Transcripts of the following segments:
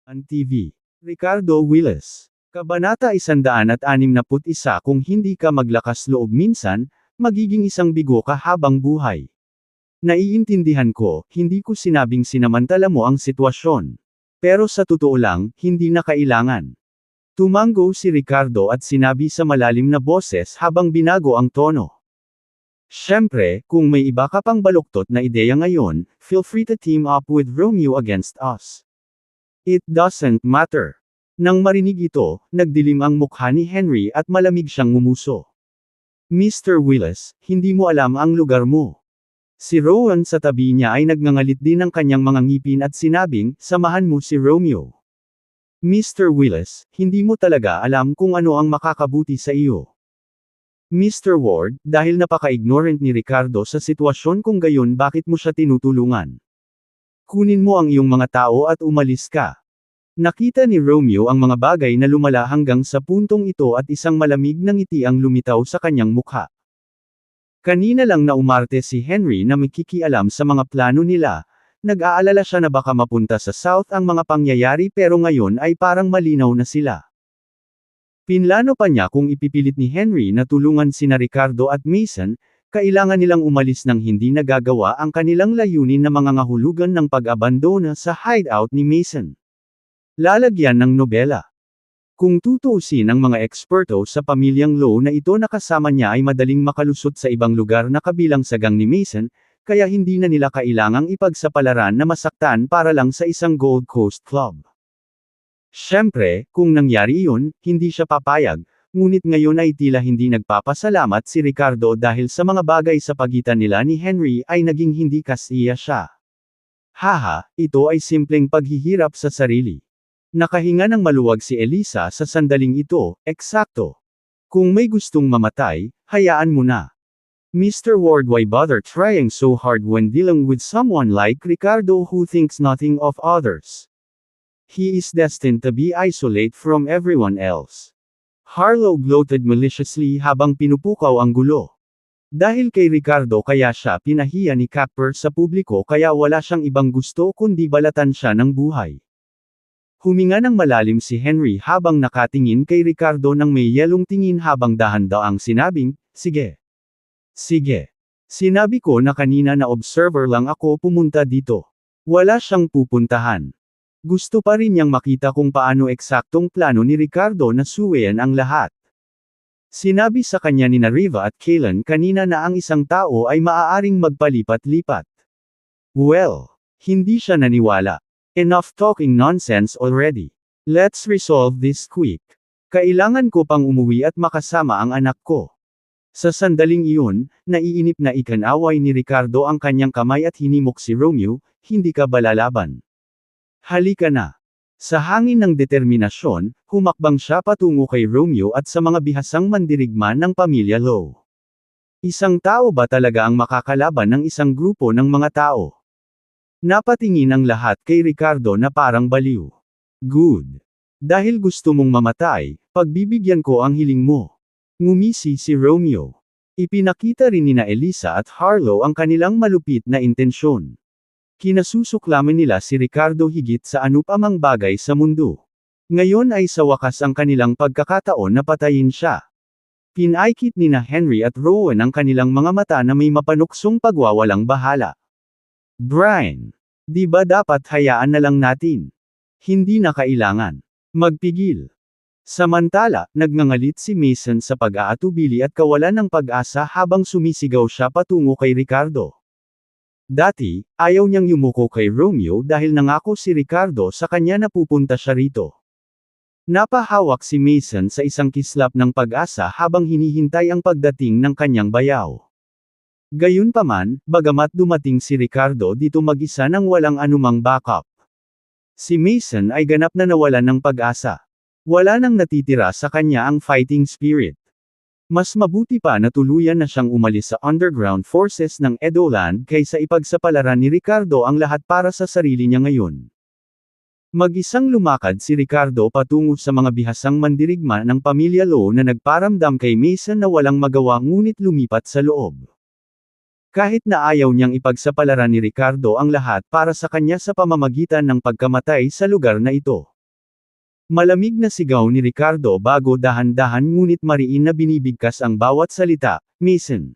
Ang TV. Ricardo Willis. Kabanata 161. Kung hindi ka maglakas loob minsan, magiging isang bigo ka habang buhay. Naiintindihan ko, hindi ko sinabing sinamantala mo ang sitwasyon. Pero sa totoo lang, hindi na kailangan. Tumango si Ricardo at sinabi sa malalim na boses habang binago ang tono. Siyempre, kung may iba ka pang baluktot na ideya ngayon, feel free to team up with Romeo against us. It doesn't matter. Nang marinig ito, nagdilim ang mukha ni Henry at malamig siyang ngumuso. Mr. Willis, hindi mo alam ang lugar mo. Si Rowan sa tabi niya ay nagngangalit din ng kanyang mga ngipin at sinabing, samahan mo si Romeo. Mr. Willis, hindi mo talaga alam kung ano ang makakabuti sa iyo. Mr. Ward, dahil napaka-ignorant ni Ricardo sa sitwasyon kung gayon bakit mo siya tinutulungan. Kunin mo ang iyong mga tao at umalis ka. Nakita ni Romeo ang mga bagay na lumala hanggang sa puntong ito at isang malamig na ngiti ang lumitaw sa kanyang mukha. Kanina lang na umarte si Henry na may kikialam sa mga plano nila, nag-aalala siya na baka mapunta sa South ang mga pangyayari pero ngayon ay parang malinaw na sila. Pinlano pa niya kung ipipilit ni Henry na tulungan sina Ricardo at Mason, kailangan nilang umalis nang hindi nagagawa ang kanilang layunin na mangangahulugan ng pag-abandona sa hideout ni Mason. Lalagyan ng nobela. Kung tutuusin ang mga eksperto sa pamilyang Lowe na ito na kasama niya ay madaling makalusot sa ibang lugar na kabilang sa gang ni Mason, kaya hindi na nila kailangang ipagsapalaran na masaktan para lang sa isang Gold Coast club. Siyempre, kung nangyari iyon, hindi siya papayag, ngunit ngayon ay tila hindi nagpapasalamat si Ricardo dahil sa mga bagay sa pagitan nila ni Henry ay naging hindi kasiya siya. Haha, ito ay simpleng paghihirap sa sarili. Nakahinga ng maluwag si Elisa sa sandaling ito, eksakto. Kung may gustong mamatay, hayaan mo na. Mr. Ward, why bother trying so hard when dealing with someone like Ricardo who thinks nothing of others? He is destined to be isolated from everyone else. Harlow gloated maliciously habang pinupukaw ang gulo. Dahil kay Ricardo kaya siya pinahiya ni Capper sa publiko kaya wala siyang ibang gusto kundi balatan siya ng buhay. Huminga ng malalim si Henry habang nakatingin kay Ricardo ng may yelong tingin habang dahan-daang sinabing, sige. Sige. Sinabi ko na kanina na observer lang ako pumunta dito. Wala siyang pupuntahan. Gusto pa rin niyang makita kung paano eksaktong plano ni Ricardo na suwayan ang lahat. Sinabi sa kanya ni Riva at Kaylan kanina na ang isang tao ay maaaring magpalipat-lipat. Well, hindi siya naniwala. Enough talking nonsense already. Let's resolve this quick. Kailangan ko pang umuwi at makasama ang anak ko. Sa sandaling iyon, naiinip na ikanaway ni Ricardo ang kanyang kamay at hinimok si Romeo, hindi ka ba lalaban? Halika na. Sa hangin ng determinasyon, humakbang siya patungo kay Romeo at sa mga bihasang mandirigma ng pamilya Lowe. Isang tao ba talaga ang makakalaban ng isang grupo ng mga tao? Napatingin ang lahat kay Ricardo na parang baliw. Good. Dahil gusto mong mamatay, pagbibigyan ko ang hiling mo. Ngumisi si Romeo. Ipinakita rin nina Elisa at Harlow ang kanilang malupit na intensyon. Kinasusuklaman nila si Ricardo higit sa anupamang bagay sa mundo. Ngayon ay sa wakas ang kanilang pagkakataon na patayin siya. Pinaikit nina Henry at Rowan ang kanilang mga mata na may mapanuksong pagwawalang bahala. Brian, di ba dapat hayaan na lang natin? Hindi na kailangan magpigil. Samantala, nagngangalit si Mason sa pag-aatubili at kawalan ng pag-asa habang sumisigaw siya patungo kay Ricardo. Dati, ayaw niyang yumuko kay Romeo dahil nangako si Ricardo sa kanya na pupunta siya rito. Napahawak si Mason sa isang kislap ng pag-asa habang hinihintay ang pagdating ng kanyang bayaw. Gayunpaman, bagamat dumating si Ricardo dito mag-isa nang walang anumang backup. Si Mason ay ganap na nawalan ng pag-asa. Wala nang natitira sa kanya ang fighting spirit. Mas mabuti pa na tuluyan na siyang umalis sa underground forces ng Edoland kaysa ipagsapalaran ni Ricardo ang lahat para sa sarili niya ngayon. Mag-isang lumakad si Ricardo patungo sa mga bihasang mandirigma ng pamilya Lowe na nagparamdam kay Mason na walang magawa ngunit lumipat sa loob. Kahit na ayaw niyang ipagsapalaran ni Ricardo ang lahat para sa kanya sa pamamagitan ng pagkamatay sa lugar na ito. Malamig na sigaw ni Ricardo bago dahan-dahan ngunit mariin na binibigkas ang bawat salita, Mason.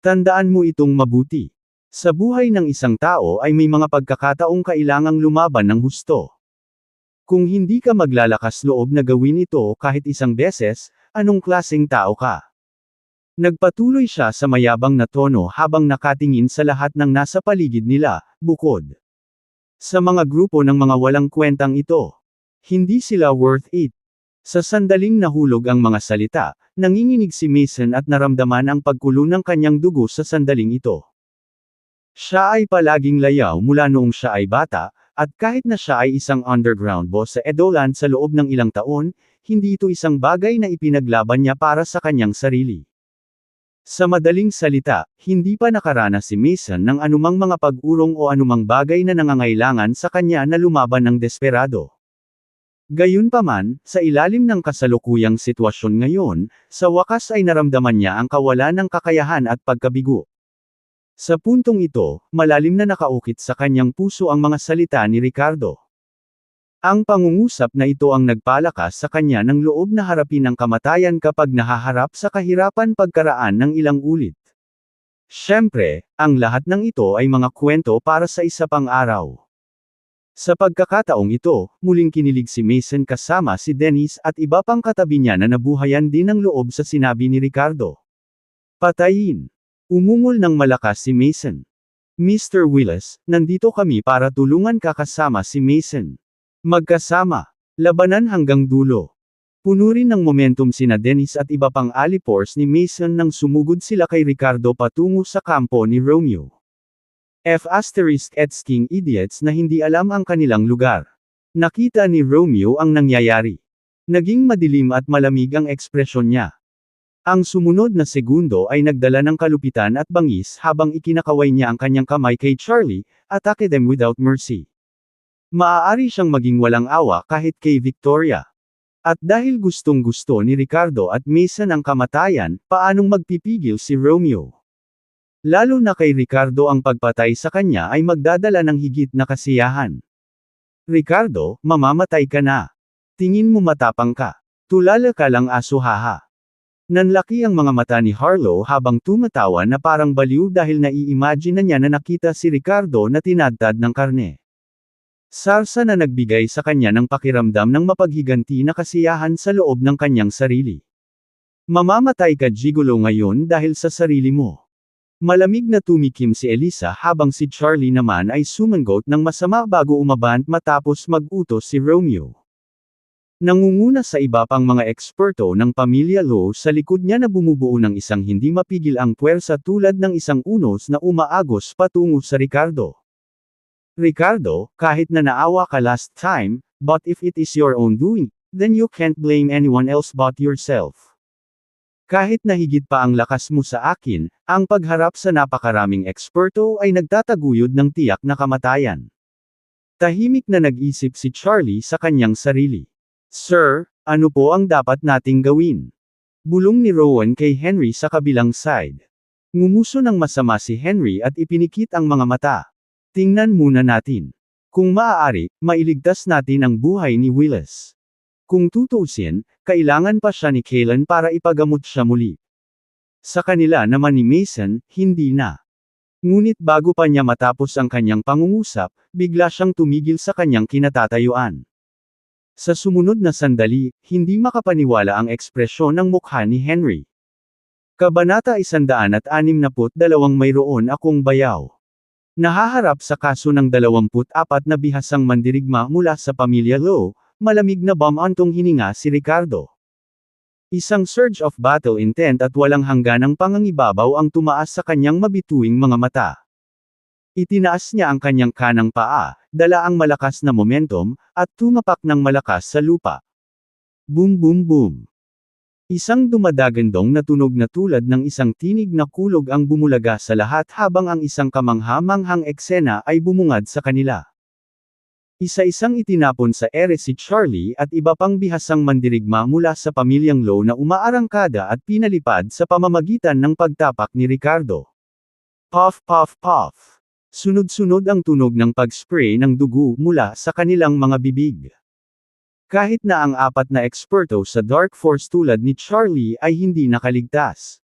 Tandaan mo itong mabuti. Sa buhay ng isang tao ay may mga pagkakataong kailangang lumaban ng husto. Kung hindi ka maglalakas loob na gawin ito kahit isang beses, anong klaseng tao ka? Nagpatuloy siya sa mayabang na tono habang nakatingin sa lahat ng nasa paligid nila, bukod sa mga grupo ng mga walang kwentang ito. Hindi sila worth it. Sa sandaling nahulog ang mga salita, nanginginig si Mason at naramdaman ang pagkulo ng kanyang dugo sa sandaling ito. Siya ay palaging layaw mula noong siya ay bata, at kahit na siya ay isang underground boss sa Edoland sa loob ng ilang taon, hindi ito isang bagay na ipinaglaban niya para sa kanyang sarili. Sa madaling salita, hindi pa nakaranas si Mason ng anumang mga pag-urong o anumang bagay na nangangailangan sa kanya na lumaban ng desperado. Gayunpaman, sa ilalim ng kasalukuyang sitwasyon ngayon, sa wakas ay naramdaman niya ang kawalan ng kakayahan at pagkabigo. Sa puntong ito, malalim na nakaukit sa kanyang puso ang mga salita ni Ricardo. Ang pangungusap na ito ang nagpalakas sa kanya ng loob na harapin ang kamatayan kapag nahaharap sa kahirapan pagkaraan ng ilang ulit. Siyempre, ang lahat ng ito ay mga kwento para sa isa pang araw. Sa pagkakataong ito, muling kinilig si Mason kasama si Dennis at iba pang katabi niya na nabuhayan din ng loob sa sinabi ni Ricardo. Patayin! Umungol ng malakas si Mason. Mr. Willis, nandito kami para tulungan ka kasama si Mason. Magkasama. Labanan hanggang dulo. Puno rin ng momentum sina Dennis at iba pang alipors ni Mason nang sumugod sila kay Ricardo patungo sa kampo ni Romeo. F***ing idiots na hindi alam ang kanilang lugar. Nakita ni Romeo ang nangyayari. Naging madilim at malamig ang ekspresyon niya. Ang sumunod na segundo ay nagdala ng kalupitan at bangis habang ikinakaway niya ang kanyang kamay kay Charlie, atake them without mercy. Maaari siyang maging walang awa kahit kay Victoria. At dahil gustong-gusto ni Ricardo at Mason ang kamatayan, paanong magpipigil si Romeo? Lalo na kay Ricardo ang pagpatay sa kanya ay magdadala ng higit na kasiyahan. Ricardo, mamamatay ka na. Tingin mo matapang ka. Tulala ka lang aso haha. Nanlaki ang mga mata ni Harlow habang tumatawa na parang baliw dahil nai-imagine na niya na nakita si Ricardo na tinadtad ng karne. Sarsa na nagbigay sa kanya ng pakiramdam ng mapaghiganti na kasiyahan sa loob ng kanyang sarili. Mamamatay ka gigolo ngayon dahil sa sarili mo. Malamig na tumikim si Elisa habang si Charlie naman ay sumangot ng masama bago umabant matapos mag-utos si Romeo. Nangunguna sa iba pang mga eksperto ng pamilya Lowe sa likod niya na bumubuo ng isang hindi mapigil ang puwersa tulad ng isang unos na umaagos patungo sa Ricardo. Ricardo, kahit na naawa ka last time, but if it is your own doing, then you can't blame anyone else but yourself. Kahit na higit pa ang lakas mo sa akin, ang pagharap sa napakaraming eksperto ay nagtataguyod ng tiyak na kamatayan. Tahimik na nag-isip si Charlie sa kanyang sarili. Sir, ano po ang dapat nating gawin? Bulong ni Rowan kay Henry sa kabilang side. Ngumuso ng masama si Henry at ipinikit ang mga mata. Tingnan muna natin. Kung maaari, mailigtas natin ang buhay ni Willis. Kung tutuusin, kailangan pa siya ni Kaylan para ipagamot siya muli. Sa kanila naman ni Mason, hindi na. Ngunit bago pa niya matapos ang kanyang pangungusap, bigla siyang tumigil sa kanyang kinatatayuan. Sa sumunod na sandali, hindi makapaniwala ang ekspresyon ng mukha ni Henry. Kabanata 162 mayroon akong bayaw. Nahaharap sa kaso ng 24 na bihasang mandirigma mula sa pamilya Lowe, malamig na bumantong hininga si Ricardo. Isang surge of battle intent at walang hangganang pangangibabaw ang tumaas sa kanyang mabituing mga mata. Itinaas niya ang kanyang kanang paa, dala ang malakas na momentum, at tumapak ng malakas sa lupa. Boom boom boom. Isang dumadagandong na tunog na tulad ng isang tinig na kulog ang bumulaga sa lahat habang ang isang kamangha-manghang eksena ay bumungad sa kanila. Isa-isang itinapon sa ere si Charlie at iba pang bihasang mandirigma mula sa pamilyang Lowe na umaarangkada at pinalipad sa pamamagitan ng pagtapak ni Ricardo. Puff puff puff. Sunod-sunod ang tunog ng pag-spray ng dugo mula sa kanilang mga bibig. Kahit na ang apat na eksperto sa Dark Force tulad ni Charlie ay hindi nakaligtas.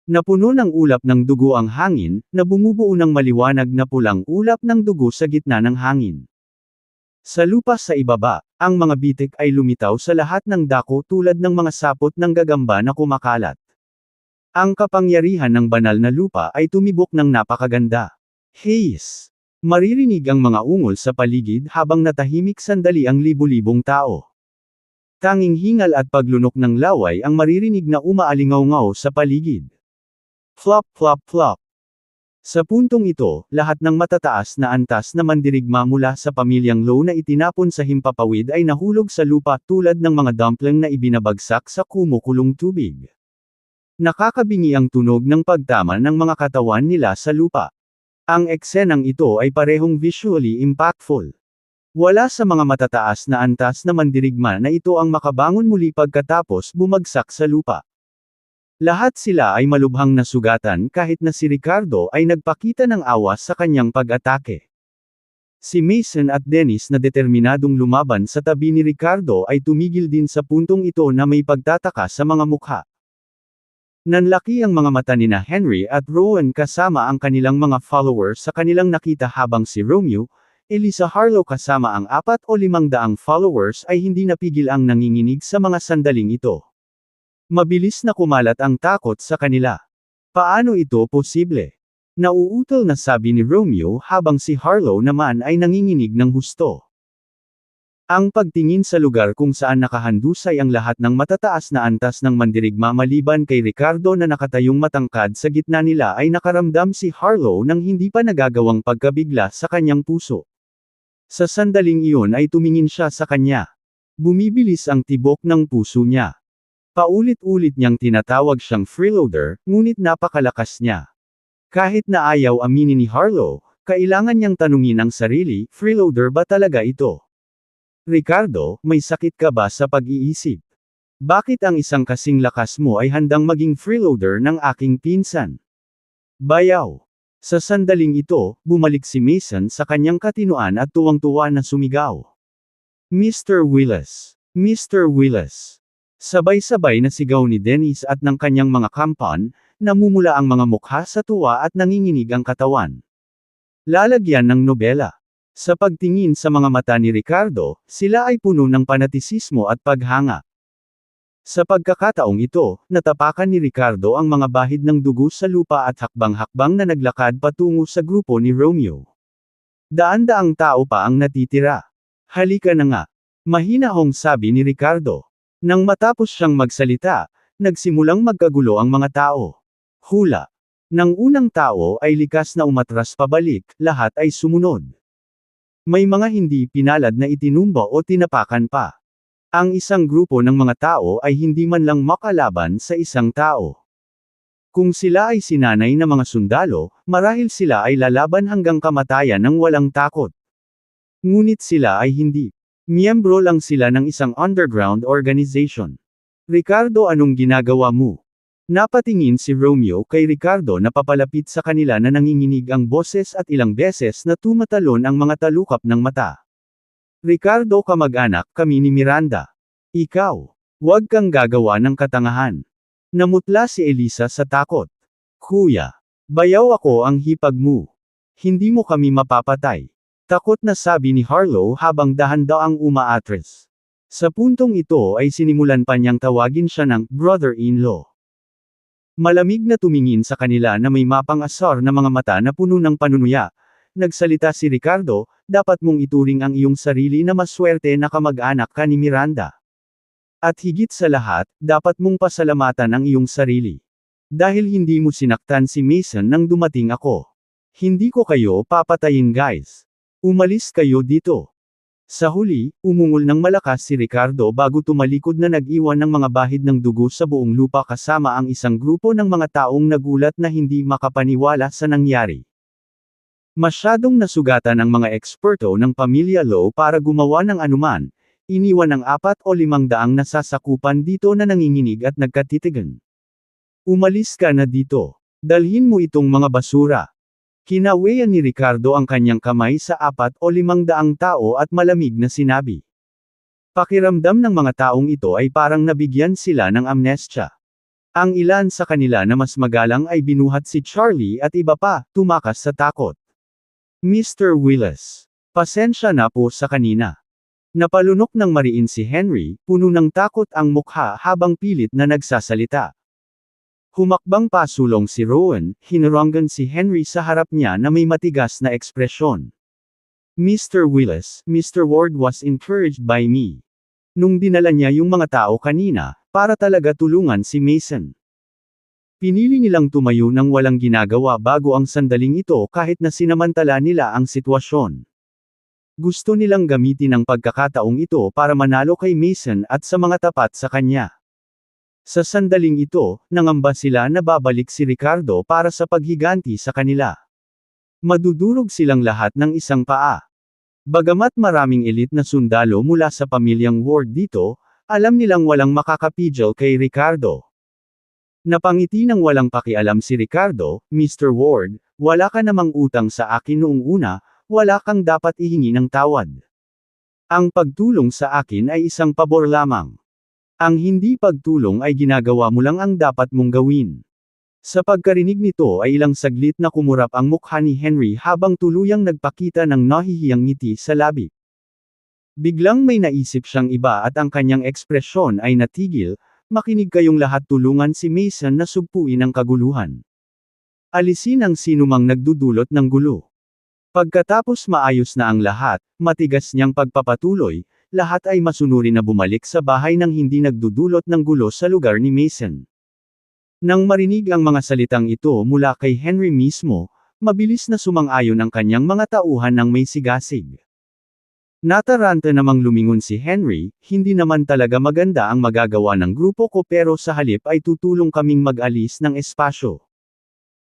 Napuno ng ulap ng dugo ang hangin, na bumubuo ng maliwanag na pulang ulap ng dugo sa gitna ng hangin. Sa lupa sa ibaba, ang mga bitik ay lumitaw sa lahat ng dako tulad ng mga sapot ng gagamba na kumakalat. Ang kapangyarihan ng banal na lupa ay tumibok ng napakaganda. Haze! Maririnig ang mga ungol sa paligid habang natahimik sandali ang libu-libong tao. Tanging hingal at paglunok ng laway ang maririnig na umaalingaw-ngaw sa paligid. Flop flop flop. Sa puntong ito, lahat ng matataas na antas na mandirigma mula sa pamilyang Low na itinapon sa himpapawid ay nahulog sa lupa tulad ng mga dumpling na ibinabagsak sa kumukulong tubig. Nakakabingi ang tunog ng pagtama ng mga katawan nila sa lupa. Ang eksenang ito ay parehong visually impactful. Wala sa mga matataas na antas na mandirigma na ito ang makabangon muli pagkatapos bumagsak sa lupa. Lahat sila ay malubhang nasugatan kahit na si Ricardo ay nagpakita ng awas sa kanyang pag-atake. Si Mason at Dennis na determinadong lumaban sa tabi ni Ricardo ay tumigil din sa puntong ito na may pagtataka sa mga mukha. Nanlaki ang mga mata ni na Henry at Rowan kasama ang kanilang mga followers sa kanilang nakita habang si Romeo, Elisa Harlow kasama ang 4 o 500 followers ay hindi napigil ang nanginginig sa mga sandaling ito. Mabilis na kumalat ang takot sa kanila. Paano ito posible? Nauutol na sabi ni Romeo habang si Harlow naman ay nanginginig ng husto. Ang pagtingin sa lugar kung saan nakahandusay ang lahat ng matataas na antas ng mandirigma maliban kay Ricardo na nakatayong matangkad sa gitna nila ay nakaramdam si Harlow ng hindi pa nagagawang pagkabigla sa kanyang puso. Sa sandaling iyon ay tumingin siya sa kanya. Bumibilis ang tibok ng puso niya. Paulit-ulit niyang tinatawag siyang freeloader, ngunit napakalakas niya. Kahit na ayaw aminin ni Harlow, kailangan niyang tanungin ang sarili, freeloader ba talaga ito? Ricardo, may sakit ka ba sa pag-iisip? Bakit ang isang kasing lakas mo ay handang maging freeloader ng aking pinsan? Bayaw. Sa sandaling ito, bumalik si Mason sa kanyang katinoan at tuwang-tuwa na sumigaw. Mr. Willis! Mr. Willis! Sabay-sabay na sigaw ni Dennis at ng kanyang mga kampan, namumula ang mga mukha sa tuwa at nanginginig ang katawan. Lalagyan ng nobela. Sa pagtingin sa mga mata ni Ricardo, sila ay puno ng panatisismo at paghanga. Sa pagkakataong ito, natapakan ni Ricardo ang mga bahid ng dugo sa lupa at hakbang-hakbang na naglakad patungo sa grupo ni Romeo. Daan-daang tao pa ang natitira. Halika na nga. Mahinahong sabi ni Ricardo. Nang matapos siyang magsalita, nagsimulang magkagulo ang mga tao. Hula. Nang unang tao ay likas na umatras pabalik, lahat ay sumunod. May mga hindi pinalad na itinumba o tinapakan pa. Ang isang grupo ng mga tao ay hindi man lang makalaban sa isang tao. Kung sila ay sinanay na mga sundalo, marahil sila ay lalaban hanggang kamatayan ng walang takot. Ngunit sila ay hindi. Miyembro lang sila ng isang underground organization. Ricardo, anong ginagawa mo? Napatingin si Romeo kay Ricardo na papalapit sa kanila na nanginginig ang boses at ilang beses na tumatalon ang mga talukap ng mata. Ricardo, kamag-anak kami ni Miranda. Ikaw, huwag kang gagawa ng katangahan. Namutla si Elisa sa takot. Kuya, bayaw ako ang hipag mo. Hindi mo kami mapapatay. Takot na sabi ni Harlow habang dahan-daang umaatras. Sa puntong ito ay sinimulan pa niyang tawagin siya ng brother-in-law. Malamig na tumingin sa kanila na may mapang-asar na mga mata na puno ng panunuya. Nagsalita si Ricardo, dapat mong ituring ang iyong sarili na maswerte na kamag-anak ka ni Miranda. At higit sa lahat, dapat mong pasalamatan ang iyong sarili. Dahil hindi mo sinaktan si Mason nang dumating ako. Hindi ko kayo papatayin, guys. Umalis kayo dito. Sa huli, umungol ng malakas si Ricardo bago tumalikod na nag-iwan ng mga bahid ng dugo sa buong lupa kasama ang isang grupo ng mga taong nagulat na hindi makapaniwala sa nangyari. Masyadong nasugatan ang mga eksperto ng pamilya Low para gumawa ng anuman, iniwan ang 4 o 500 nasasakupan dito na nanginginig at nagkatitigan. Umalis ka na dito. Dalhin mo itong mga basura. Kinaweyan ni Ricardo ang kanyang kamay sa 4 o 500 tao at malamig na sinabi. Pakiramdam ng mga taong ito ay parang nabigyan sila ng amnestia. Ang ilan sa kanila na mas magalang ay binuhat si Charlie at iba pa, tumakas sa takot. Mr. Willis. Pasensya na po sa kanina. Napalunok ng mariin si Henry, puno ng takot ang mukha habang pilit na nagsasalita. Humakbang pasulong si Rowan, hinuranggan si Henry sa harap niya na may matigas na ekspresyon. Mr. Willis, Mr. Ward was encouraged by me. Nung dinala niya yung mga tao kanina, para talaga tulungan si Mason. Pinili nilang tumayo ng walang ginagawa bago ang sandaling ito kahit na sinamantala nila ang sitwasyon. Gusto nilang gamitin ang pagkakataong ito para manalo kay Mason at sa mga tapat sa kanya. Sa sandaling ito, nangamba sila na babalik si Ricardo para sa paghiganti sa kanila. Madudurog silang lahat ng isang paa. Bagamat maraming elite na sundalo mula sa pamilyang Ward dito, alam nilang walang makakapigil kay Ricardo. Napangiti ng walang pakialam si Ricardo, Mr. Ward, wala ka namang utang sa akin noong una, wala kang dapat ihingi ng tawad. Ang pagtulong sa akin ay isang pabor lamang. Ang hindi pagtulong ay ginagawa mo lang ang dapat mong gawin. Sa pagkarinig nito ay ilang saglit na kumurap ang mukha ni Henry habang tuluyang nagpakita ng nahihiyang ngiti sa labi. Biglang may naisip siyang iba at ang kanyang ekspresyon ay natigil, makinig kayong lahat, tulungan si Mason na sugpuin ang kaguluhan. Alisin ang sinumang nagdudulot ng gulo. Pagkatapos maayos na ang lahat, matigas niyang pagpapatuloy, lahat ay masunurin na bumalik sa bahay nang hindi nagdudulot ng gulo sa lugar ni Mason. Nang marinig ang mga salitang ito mula kay Henry mismo, mabilis na sumang-ayon ang kanyang mga tauhan ng may sigasig. Nataranta namang lumingon si Henry, hindi naman talaga maganda ang magagawa ng grupo ko pero sa halip ay tutulong kaming mag-alis ng espasyo.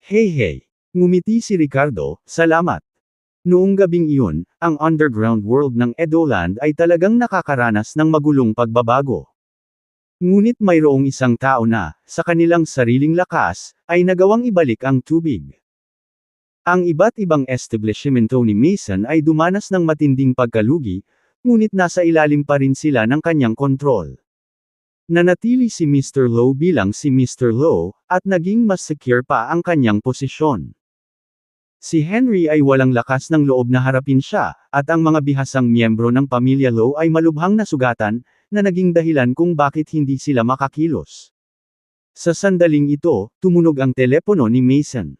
Hey, ngumiti si Ricardo, salamat. Noong gabing iyon, ang underground world ng Edoland ay talagang nakakaranas ng magulong pagbabago. Ngunit mayroong isang tao na, sa kanilang sariling lakas, ay nagawang ibalik ang tubig. Ang iba't ibang establishmento ni Mason ay dumanas ng matinding pagkalugi, ngunit nasa ilalim pa rin sila ng kanyang kontrol. Nanatili si Mr. Lowe bilang si Mr. Lowe, at naging mas secure pa ang kanyang posisyon. Si Henry ay walang lakas ng loob na harapin siya, at ang mga bihasang miyembro ng pamilya Lowe ay malubhang nasugatan, na naging dahilan kung bakit hindi sila makakilos. Sa sandaling ito, tumunog ang telepono ni Mason.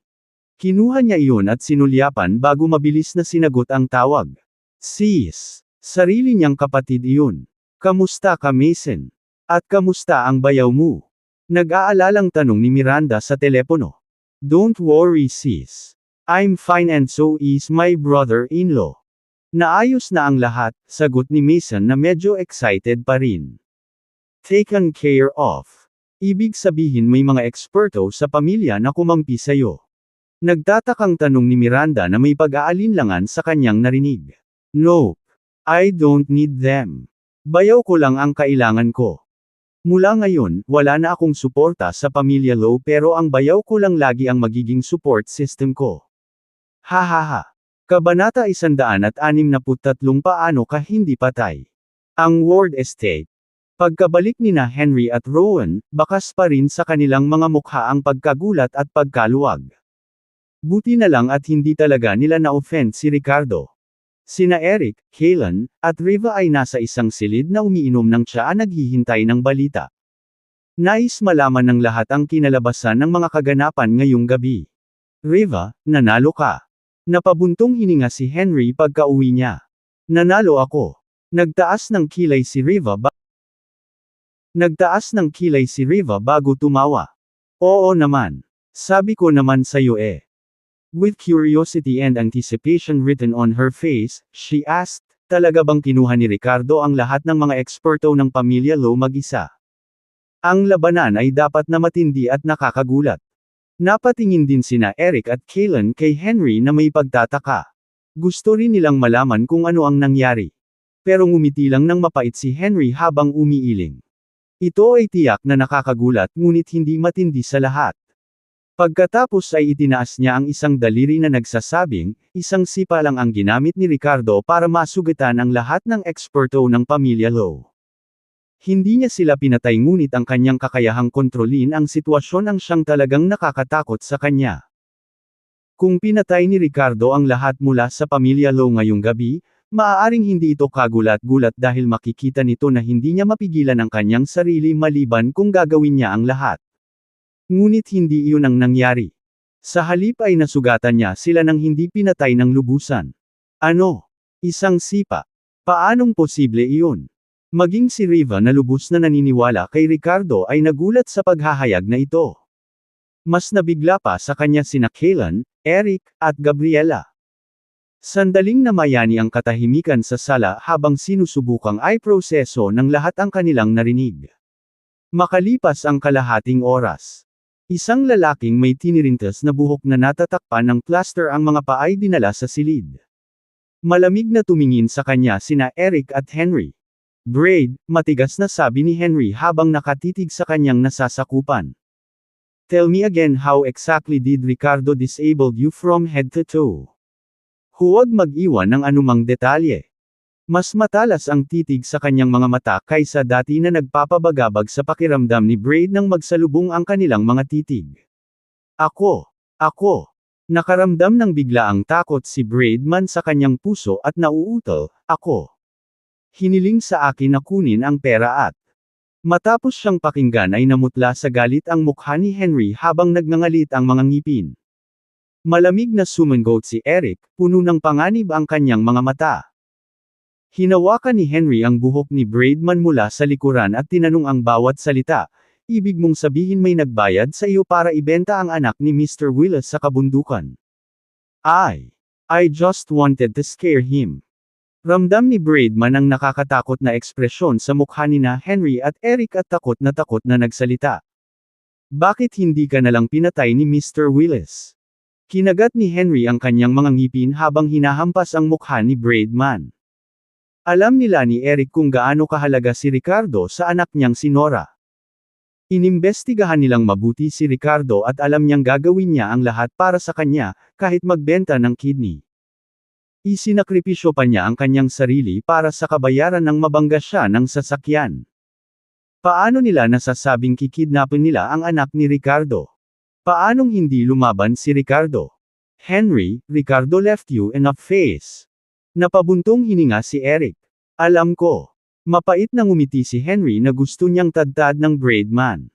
Kinuha niya iyon at sinulyapan bago mabilis na sinagot ang tawag. Sis. Sarili niyang kapatid iyon. Kamusta ka, Mason? At kamusta ang bayaw mo? Nag-aalalang tanong ni Miranda sa telepono. Don't worry, sis. I'm fine and so is my brother-in-law. Naayos na ang lahat, sagot ni Mason na medyo excited pa rin. Taken care of. Ibig sabihin may mga eksperto sa pamilya na kumampi sa'yo. Nagtatakang tanong ni Miranda na may pag-aalinlangan sa kanyang narinig. Nope. I don't need them. Bayaw ko lang ang kailangan ko. Mula ngayon, wala na akong suporta sa pamilya Lowe pero ang bayaw ko lang lagi ang magiging support system ko. Hahaha. Kabanata 163 Paano ka hindi patay? Ang Ward Estate. Pagkabalik nina Henry at Rowan, bakas pa rin sa kanilang mga mukha ang pagkagulat at pagkaluwag. Buti na lang at hindi talaga nila na-offend si Ricardo. Sina Eric, Kaylan, at Riva ay nasa isang silid na umiinom ng tsaa naghihintay ng balita. Nais malaman ng lahat ang kinalabasan ng mga kaganapan ngayong gabi. Riva, nanalo ka. Napabuntong hininga si Henry pagka-uwi niya. Nanalo ako. Nagtaas ng kilay si Riva bago tumawa. Oo naman. Sabi ko naman sa'yo eh. With curiosity and anticipation written on her face, she asked, talaga bang kinuha ni Ricardo ang lahat ng mga eksperto ng pamilya Lowe mag-isa? Ang labanan ay dapat na matindi at nakakagulat. Napatingin din sina Eric at Kaylan kay Henry na may pagtataka. Gusto rin nilang malaman kung ano ang nangyari. Pero ngumiti lang ng mapait si Henry habang umiiling. Ito ay tiyak na nakakagulat ngunit hindi matindi sa lahat. Pagkatapos ay itinaas niya ang isang daliri na nagsasabing, isang sipa lang ang ginamit ni Ricardo para masugatan ang lahat ng eksperto ng pamilya Lowe. Hindi niya sila pinatay ngunit ang kanyang kakayahang kontrolin ang sitwasyon ang siyang talagang nakakatakot sa kanya. Kung pinatay ni Ricardo ang lahat mula sa pamilya Lo ngayong gabi, maaaring hindi ito kagulat-gulat dahil makikita nito na hindi niya mapigilan ang kanyang sarili maliban kung gagawin niya ang lahat. Ngunit hindi iyon ang nangyari. Sa halip ay nasugatan niya sila nang hindi pinatay ng lubusan. Ano? Isang sipa. Paanong posible iyon? Maging si Riva na lubos na naniniwala kay Ricardo ay nagulat sa paghahayag na ito. Mas nabigla pa sa kanya sina Kaylan, Eric, at Gabriela. Sandaling namayani ang katahimikan sa sala habang sinusubukang ay proseso ng lahat ang kanilang narinig. Makalipas ang kalahating oras. Isang lalaking may tinirintas na buhok na natatakpan ng plaster ang mga paay dinala sa silid. Malamig na tumingin sa kanya sina Eric at Henry. Braid, matigas na sabi ni Henry habang nakatitig sa kanyang nasasakupan. Tell me again how exactly did Ricardo disabled you from head to toe? Huwag mag-iwan ng anumang detalye. Mas matalas ang titig sa kanyang mga mata kaysa dati na nagpapabagabag sa pakiramdam ni Braid nang magsalubong ang kanilang mga titig. Ako. Nakaramdam ng biglaang takot si Braidman sa kanyang puso at nauutal, ako. Hiniling sa akin na kunin ang pera at. Matapos siyang pakinggan ay namutla sa galit ang mukha ni Henry habang nagngangalit ang mga ngipin. Malamig na sumangot si Eric, puno ng panganib ang kanyang mga mata. Hinawakan ni Henry ang buhok ni Braidman mula sa likuran at tinanong ang bawat salita, ibig mong sabihin may nagbayad sa iyo para ibenta ang anak ni Mr. Willis sa kabundukan. I just wanted to scare him. Ramdam ni Braidman ang nakakatakot na ekspresyon sa mukha ni na Henry at Eric at takot na nagsalita. Bakit hindi ka nalang pinatay ni Mr. Willis? Kinagat ni Henry ang kanyang mga ngipin habang hinahampas ang mukha ni Braidman. Alam nila ni Eric kung gaano kahalaga si Ricardo sa anak niyang si Nora. Inimbestigahan nilang mabuti si Ricardo at alam niyang gagawin niya ang lahat para sa kanya, kahit magbenta ng kidney. Isinakripisyo pa niya ang kanyang sarili para sa kabayaran ng mabangga siya ng sasakyan. Paano nila nasasabing kikidnapin nila ang anak ni Ricardo? Paanong hindi lumaban si Ricardo? Henry, Ricardo left you enough face. Napabuntong hininga si Eric. Alam ko. Mapait na ngumiti si Henry na gusto niyang tadtad ng Braidman.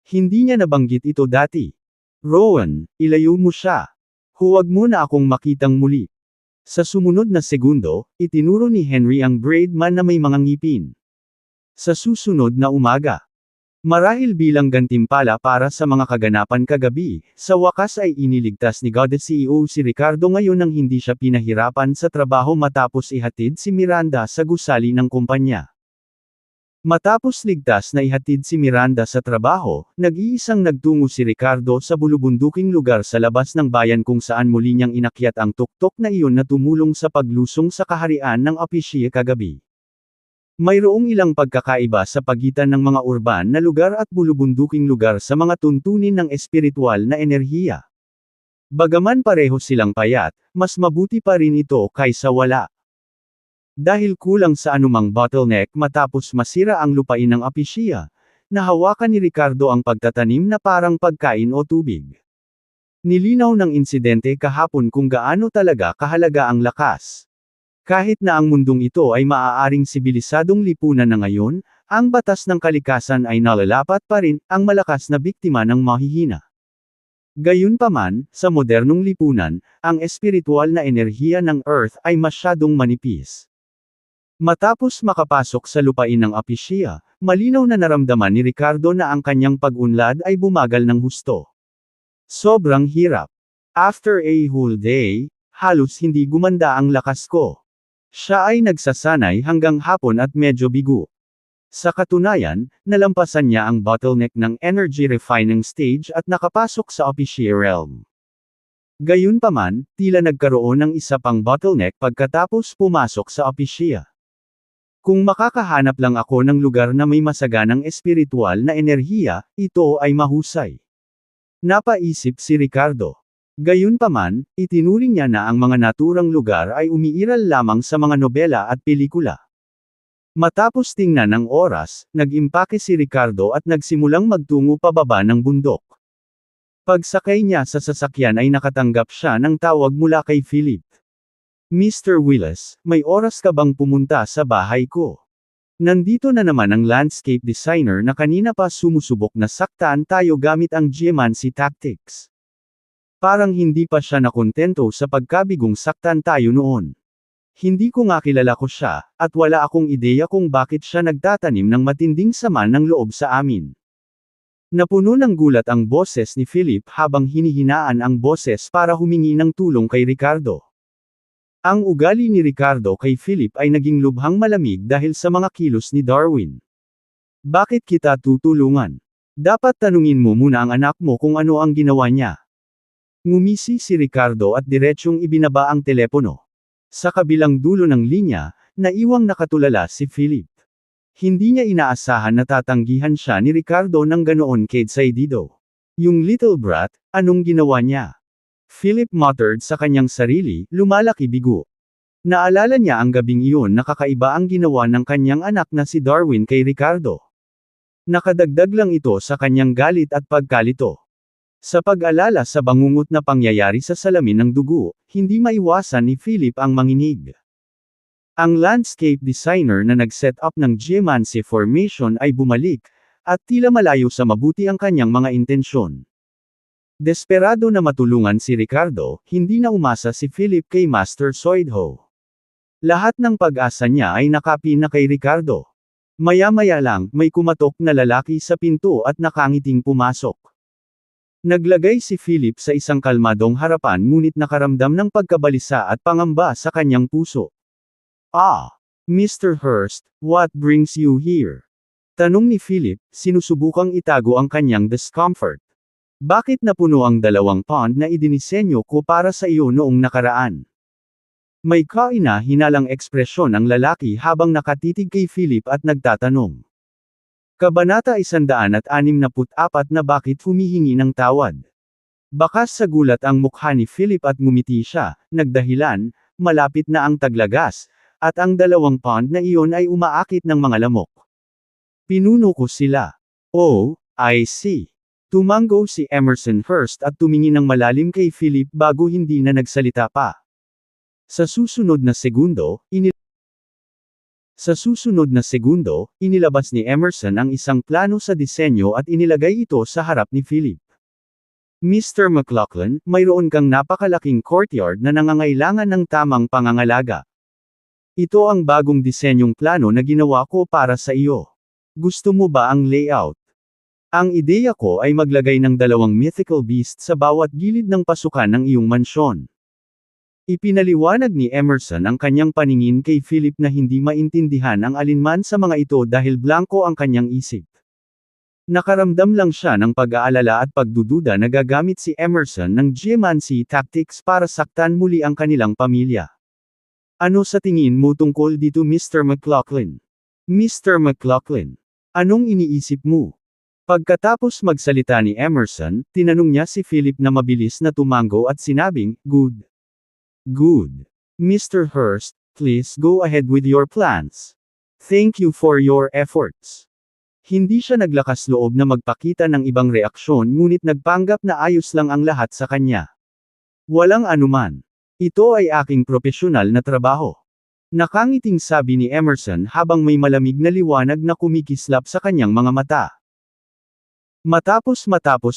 Hindi niya nabanggit ito dati. Rowan, ilayo mo siya. Huwag mo na akong makitang muli. Sa sumunod na segundo, itinuro ni Henry ang Braidman na may mga ngipin. Sa susunod na umaga. Marahil bilang gantimpala para sa mga kaganapan kagabi, sa wakas ay iniligtas ni God CEO si Ricardo ngayon nang hindi siya pinahirapan sa trabaho matapos ihatid si Miranda sa gusali ng kumpanya. Matapos ligtas na ihatid si Miranda sa trabaho, nag-iisang nagtungo si Ricardo sa bulubunduking lugar sa labas ng bayan kung saan muli niyang inakyat ang tuktok na iyon na tumulong sa paglusong sa kaharian ng Apishia kagabi. Mayroong ilang pagkakaiba sa pagitan ng mga urban na lugar at bulubunduking lugar sa mga tuntunin ng espiritual na enerhiya. Bagaman pareho silang payat, mas mabuti pa rin ito kaysa wala. Dahil kulang sa anumang bottleneck matapos masira ang lupain ng Apishia, nahawakan ni Ricardo ang pagtatanim na parang pagkain o tubig. Nilinaw ng insidente kahapon kung gaano talaga kahalaga ang lakas. Kahit na ang mundong ito ay maaaring sibilisadong lipunan na ngayon, ang batas ng kalikasan ay nalalapat pa rin, ang malakas na biktima ng mahihina. Gayunpaman, sa modernong lipunan, ang espiritual na enerhiya ng Earth ay masyadong manipis. Matapos makapasok sa lupain ng Apishia, malinaw na naramdaman ni Ricardo na ang kanyang pag-unlad ay bumagal ng husto. Sobrang hirap. After a whole day, halos hindi gumanda ang lakas ko. Siya ay nagsasanay hanggang hapon at medyo bigo. Sa katunayan, nalampasan niya ang bottleneck ng energy refining stage at nakapasok sa Apishia realm. Gayunpaman, tila nagkaroon ng isa pang bottleneck pagkatapos pumasok sa Apishia. Kung makakahanap lang ako ng lugar na may masaganang espiritual na enerhiya, ito ay mahusay. Napaisip si Ricardo. Gayunpaman, itinuring niya na ang mga naturang lugar ay umiiral lamang sa mga nobela at pelikula. Matapos tingnan ang oras, nag-impake si Ricardo at nagsimulang magtungo pababa ng bundok. Pagsakay niya sa sasakyan ay nakatanggap siya ng tawag mula kay Philip. Mr. Willis, may oras ka bang pumunta sa bahay ko? Nandito na naman ang landscape designer na kanina pa sumusubok na saktan tayo gamit ang geomancy tactics. Parang hindi pa siya nakontento sa pagkabigong saktan tayo noon. Hindi ko nga kilala ko siya, at wala akong ideya kung bakit siya nagtatanim ng matinding sama ng loob sa amin. Napuno ng gulat ang boses ni Philip habang hinihinaan ang boses para humingi ng tulong kay Ricardo. Ang ugali ni Ricardo kay Philip ay naging lubhang malamig dahil sa mga kilos ni Darwin. Bakit kita tutulungan? Dapat tanungin mo muna ang anak mo kung ano ang ginawa niya. Ngumisi si Ricardo at diretsyong ibinaba ang telepono. Sa kabilang dulo ng linya, naiwang nakatulala si Philip. Hindi niya inaasahan na tatanggihan siya ni Ricardo ng ganoon kaeksaydido. Yung little brat, anong ginawa niya? Philip muttered sa kanyang sarili, lumalaki bigo. Naalala niya ang gabing iyon na kakaiba ang ginawa ng kanyang anak na si Darwin kay Ricardo. Nakadagdag lang ito sa kanyang galit at pagkalito. Sa pag-alala sa bangungot na pangyayari sa salamin ng dugo, hindi maiwasan ni Philip ang manginig. Ang landscape designer na nag-set up ng geomancy formation ay bumalik, at tila malayo sa mabuti ang kanyang mga intensyon. Desperado na matulungan si Ricardo, hindi na umasa si Philip kay Master Soidho. Lahat ng pag-asa niya ay nakapin na kay Ricardo. Maya-maya lang, may kumatok na lalaki sa pinto at nakangiting pumasok. Naglagay si Philip sa isang kalmadong harapan ngunit nakaramdam ng pagkabalisa at pangamba sa kanyang puso. Ah! Mr. Hurst, what brings you here? Tanong ni Philip, sinusubukang itago ang kanyang discomfort. Bakit napuno ang dalawang pond na idinisenyo ko para sa iyo noong nakaraan? May kaina-hinalang ekspresyon ang lalaki habang nakatitig kay Philip at nagtatanong. Kabanata 164 na bakit humihingi ng tawad. Bakas sa gulat ang mukha ni Philip at ngumiti siya, nagdahilan, malapit na ang taglagas, at ang dalawang pond na iyon ay umaakit ng mga lamok. Pinuno ko sila. Oh, I see. Tumango si Emerson Hurst at tumingin ng malalim kay Philip bago hindi na nagsalita pa. Sa susunod na segundo, inilabas ni Emerson ang isang plano sa disenyo at inilagay ito sa harap ni Philip. Mr. McLaughlin, mayroon kang napakalaking courtyard na nangangailangan ng tamang pangangalaga. Ito ang bagong disenyong plano na ginawa ko para sa iyo. Gusto mo ba ang layout? Ang ideya ko ay maglagay ng dalawang mythical beast sa bawat gilid ng pasukan ng iyong mansyon. Ipinaliwanag ni Emerson ang kanyang paningin kay Philip na hindi maintindihan ang alinman sa mga ito dahil blanko ang kanyang isip. Nakaramdam lang siya ng pag-aalala at pagdududa na gagamit si Emerson ng geomancy tactics para saktan muli ang kanilang pamilya. Ano sa tingin mo tungkol dito Mr. McLaughlin? Mr. McLaughlin, anong iniisip mo? Pagkatapos magsalita ni Emerson, tinanong niya si Philip na mabilis na tumango at sinabing, Good. Good. Mr. Hurst, please go ahead with your plans. Thank you for your efforts. Hindi siya naglakas loob na magpakita ng ibang reaksyon ngunit nagpanggap na ayos lang ang lahat sa kanya. Walang anuman. Ito ay aking propesyonal na trabaho. Nakangiting sabi ni Emerson habang may malamig na liwanag na kumikislap sa kanyang mga mata. Matapos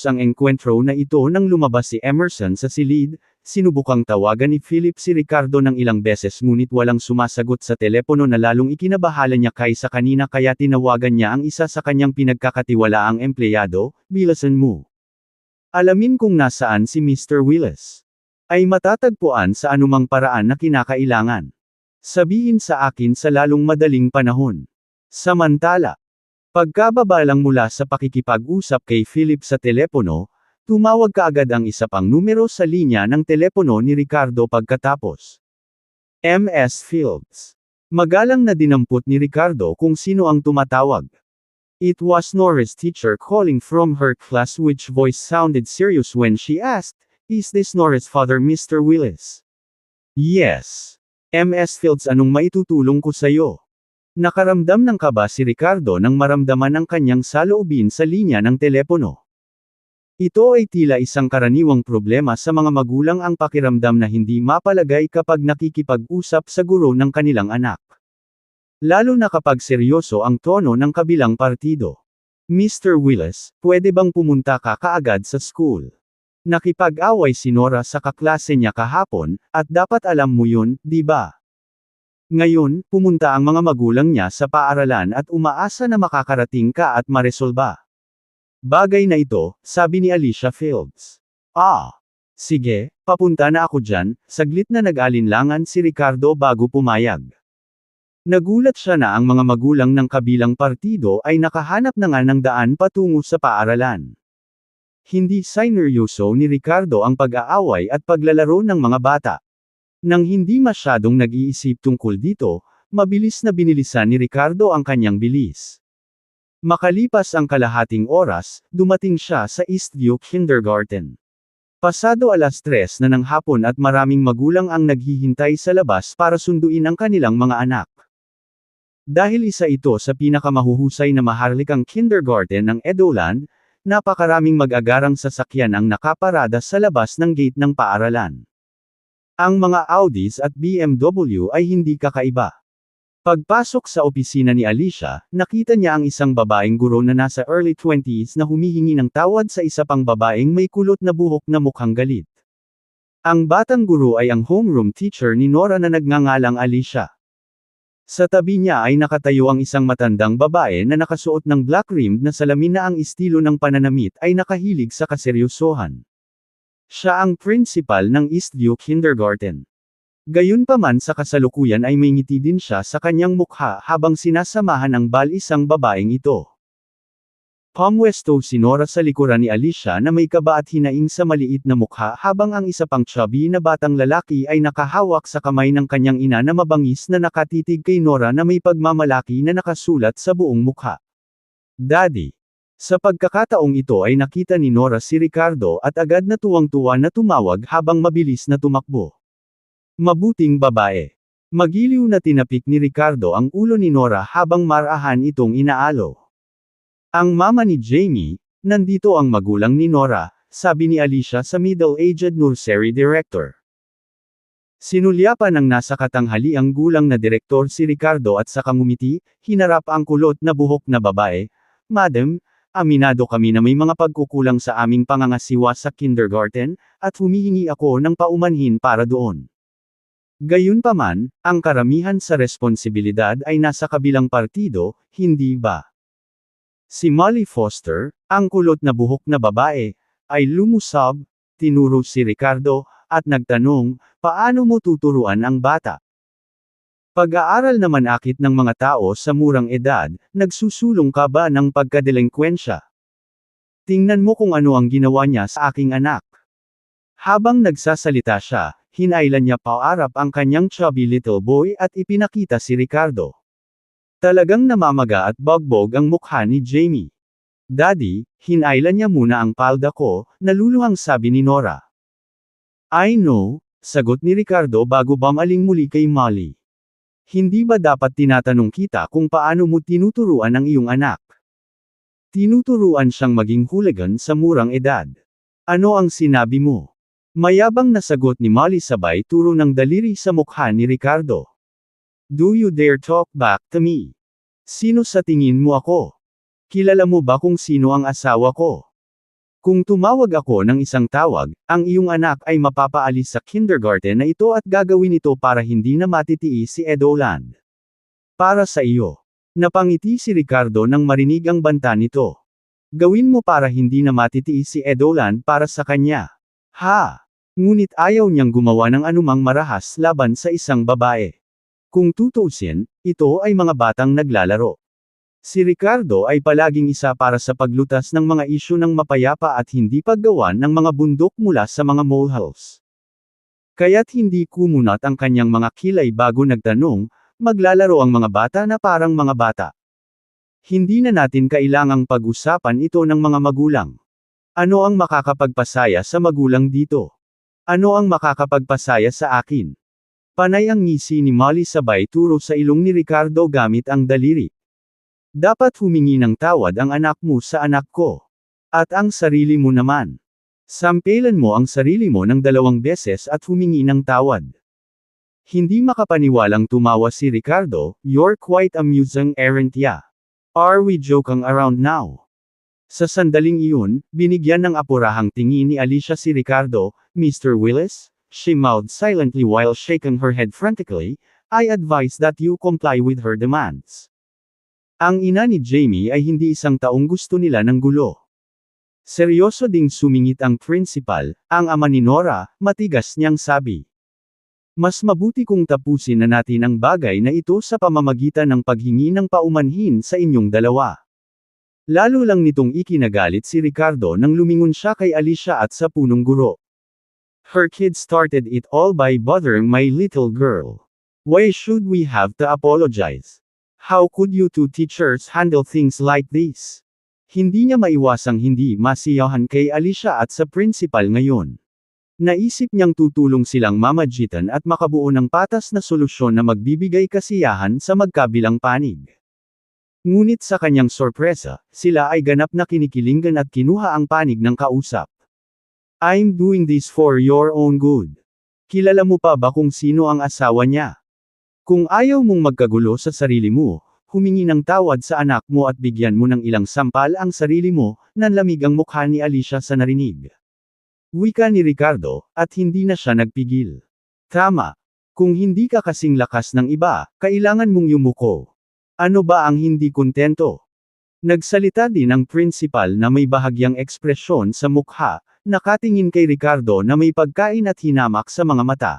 ang enkwentro na ito nang lumabas si Emerson sa silid, sinubukang tawagan ni Philip si Ricardo ng ilang beses ngunit walang sumasagot sa telepono na lalong ikinabahala niya kaysa kanina kaya tinawagan niya ang isa sa kanyang pinagkakatiwalaang empleyado, Bilasan mo. Alamin kung nasaan si Mr. Willis. Ay matatagpuan sa anumang paraan na kinakailangan. Sabihin sa akin sa lalong madaling panahon. Samantala, pagkababa lang mula sa pakikipag-usap kay Philip sa telepono, tumawag kaagad ang isa pang numero sa linya ng telepono ni Ricardo pagkatapos. MS Fields. Magalang na dinampot ni Ricardo kung sino ang tumatawag. It was Nora's teacher calling from her class which voice sounded serious when she asked, Is this Nora's father Mr. Willis? Yes. MS Fields anong maitutulong ko sa'yo? Nakaramdam ng kaba si Ricardo nang maramdaman ang kanyang saloobin sa linya ng telepono. Ito ay tila isang karaniwang problema sa mga magulang ang pakiramdam na hindi mapalagay kapag nakikipag-usap sa guro ng kanilang anak. Lalo na kapag seryoso ang tono ng kabilang partido. Mr. Willis, pwede bang pumunta ka kaagad sa school? Nakipag-away si Nora sa kaklase niya kahapon, at dapat alam mo yun, di ba? Ngayon, pumunta ang mga magulang niya sa paaralan at umaasa na makakarating ka at maresolba. Bagay na ito, sabi ni Alicia Fields. Sige, papunta na ako dyan, saglit na nag-alinlangan si Ricardo bago pumayag. Nagulat siya na ang mga magulang ng kabilang partido ay nakahanap na nga ng daan patungo sa paaralan. Hindi sineryoso ni Ricardo ang pag-aaway at paglalaro ng mga bata. Nang hindi masyadong nag-iisip tungkol dito, mabilis na binilisan ni Ricardo ang kanyang bilis. Makalipas ang kalahating oras, dumating siya sa Eastview Kindergarten. Pasado 3:00 na ng hapon at maraming magulang ang naghihintay sa labas para sunduin ang kanilang mga anak. Dahil isa ito sa pinakamahuhusay na maharlikang kindergarten ng Edoland, napakaraming mag-agarang sasakyan ang nakaparada sa labas ng gate ng paaralan. Ang mga Audis at BMW ay hindi kakaiba. Pagpasok sa opisina ni Alicia, nakita niya ang isang babaeng guro na nasa early 20s na humihingi ng tawad sa isa pang babaeng may kulot na buhok na mukhang galit. Ang batang guro ay ang homeroom teacher ni Nora na nagngangalang Alicia. Sa tabi niya ay nakatayo ang isang matandang babae na nakasuot ng black-rimmed na salamin na ang estilo ng pananamit ay nakahilig sa kaseryosohan. Siya ang principal ng Eastview Kindergarten. Gayunpaman sa kasalukuyan ay may ngiti din siya sa kanyang mukha habang sinasamahan ang bal-isang babaeng ito. Pumwesto si Nora sa likuran ni Alicia na may kaba at hinaing sa maliit na mukha habang ang isa pang chubby na batang lalaki ay nakahawak sa kamay ng kanyang ina na mabangis na nakatitig kay Nora na may pagmamalaki na nakasulat sa buong mukha. Daddy. Sa pagkakataong ito ay nakita ni Nora si Ricardo at agad na tuwang-tuwa na tumawag habang mabilis na tumakbo. Mabuting babae. Magiliw na tinapik ni Ricardo ang ulo ni Nora habang marahan itong inaalo. Ang mama ni Jamie, nandito ang magulang ni Nora, sabi ni Alicia sa middle-aged nursery director. Sinulyapan ng nasa katanghaliang gulang na direktor si Ricardo at saka ngumiti, hinarap ang kulot na buhok na babae. Madam, aminado kami na may mga pagkukulang sa aming pangangasiwa sa kindergarten, at humihingi ako ng paumanhin para doon. Gayunpaman, ang karamihan sa responsibilidad ay nasa kabilang partido, hindi ba? Si Molly Foster, ang kulot na buhok na babae, ay lumusab, tinuro si Ricardo, at nagtanong, paano mo tuturuan ang bata? Pag-aaral naman akit ng mga tao sa murang edad, nagsusulong ka ba ng pagkadelinkwensya? Tingnan mo kung ano ang ginawa niya sa aking anak. Habang nagsasalita siya, hinailan niya paarap ang kanyang chubby little boy at ipinakita si Ricardo. Talagang namamaga at bogbog ang mukha ni Jamie. Daddy, hinailan niya muna ang palda ko, naluluhang sabi ni Nora. I know, sagot ni Ricardo bago bumaling muli kay Molly. Hindi ba dapat tinatanong kita kung paano mo tinuturuan ang iyong anak? Tinuturuan siyang maging hooligan sa murang edad. Ano ang sinabi mo? Mayabang na sagot ni Molly sabay turo ng daliri sa mukha ni Ricardo. Do you dare talk back to me? Sino sa tingin mo ako? Kilala mo ba kung sino ang asawa ko? Kung tumawag ako ng isang tawag, ang iyong anak ay mapapaalis sa kindergarten na ito at gagawin ito para hindi na matitiis si Edoland. Para sa iyo. Napangiti si Ricardo nang marinig ang banta nito. Gawin mo para hindi na matitiis si Edoland para sa kanya. Ha! Ngunit ayaw niyang gumawa ng anumang marahas laban sa isang babae. Kung tutuusin, ito ay mga batang naglalaro. Si Ricardo ay palaging isa para sa paglutas ng mga isyu ng mapayapa at hindi paggawa ng mga bundok mula sa mga molehills. Kaya't hindi kumunat ang kanyang mga kilay bago nagtanong, maglalaro ang mga bata na parang mga bata. Hindi na natin kailangang pag-usapan ito ng mga magulang. Ano ang makakapagpasaya sa magulang dito? Ano ang makakapagpasaya sa akin? Panay ang ngisi ni Molly sabay turo sa ilong ni Ricardo gamit ang daliri. Dapat humingi ng tawad ang anak mo sa anak ko. At ang sarili mo naman. Sampelan mo ang sarili mo ng 2 beses at humingi ng tawad. Hindi makapaniwalang tumawa si Ricardo, "You're quite amusing, aren't ya? Are we joking around now?" Sa sandaling iyon, binigyan ng apurahang tingin ni Alicia si Ricardo. "Mr. Willis," she mouthed silently while shaking her head frantically, "I advise that you comply with her demands." Ang ina ni Jamie ay hindi isang taong gusto nila ng gulo. Seryoso ding sumingit ang principal, ang ama ni Nora, matigas niyang sabi. "Mas mabuti kung tapusin na natin ang bagay na ito sa pamamagitan ng paghingi ng paumanhin sa inyong dalawa." Lalo lang nitong ikinagalit si Ricardo nang lumingon siya kay Alicia at sa punong guro. "Her kid started it all by bothering my little girl. Why should we have to apologize? How could you two teachers handle things like this?" Hindi niya maiwasang hindi masiyahan kay Alicia at sa principal ngayon. Naisip niyang tutulong silang mamagitan at makabuo ng patas na solusyon na magbibigay kasiyahan sa magkabilang panig. Ngunit sa kanyang sorpresa, sila ay ganap na kinikilingan at kinuha ang panig ng kausap. "I'm doing this for your own good. Kilala mo pa ba kung sino ang asawa niya? Kung ayaw mong magkagulo sa sarili mo, humingi ng tawad sa anak mo at bigyan mo ng ilang sampal ang sarili mo," nanlamig ang mukha ni Alicia sa narinig. Wika ni Ricardo, at hindi na siya nagpigil. "Tama. Kung hindi ka kasing lakas ng iba, kailangan mong yumuko. Ano ba ang hindi kontento?" Nagsalita din ang principal na may bahagyang ekspresyon sa mukha, nakatingin kay Ricardo na may pagkain at hinamak sa mga mata.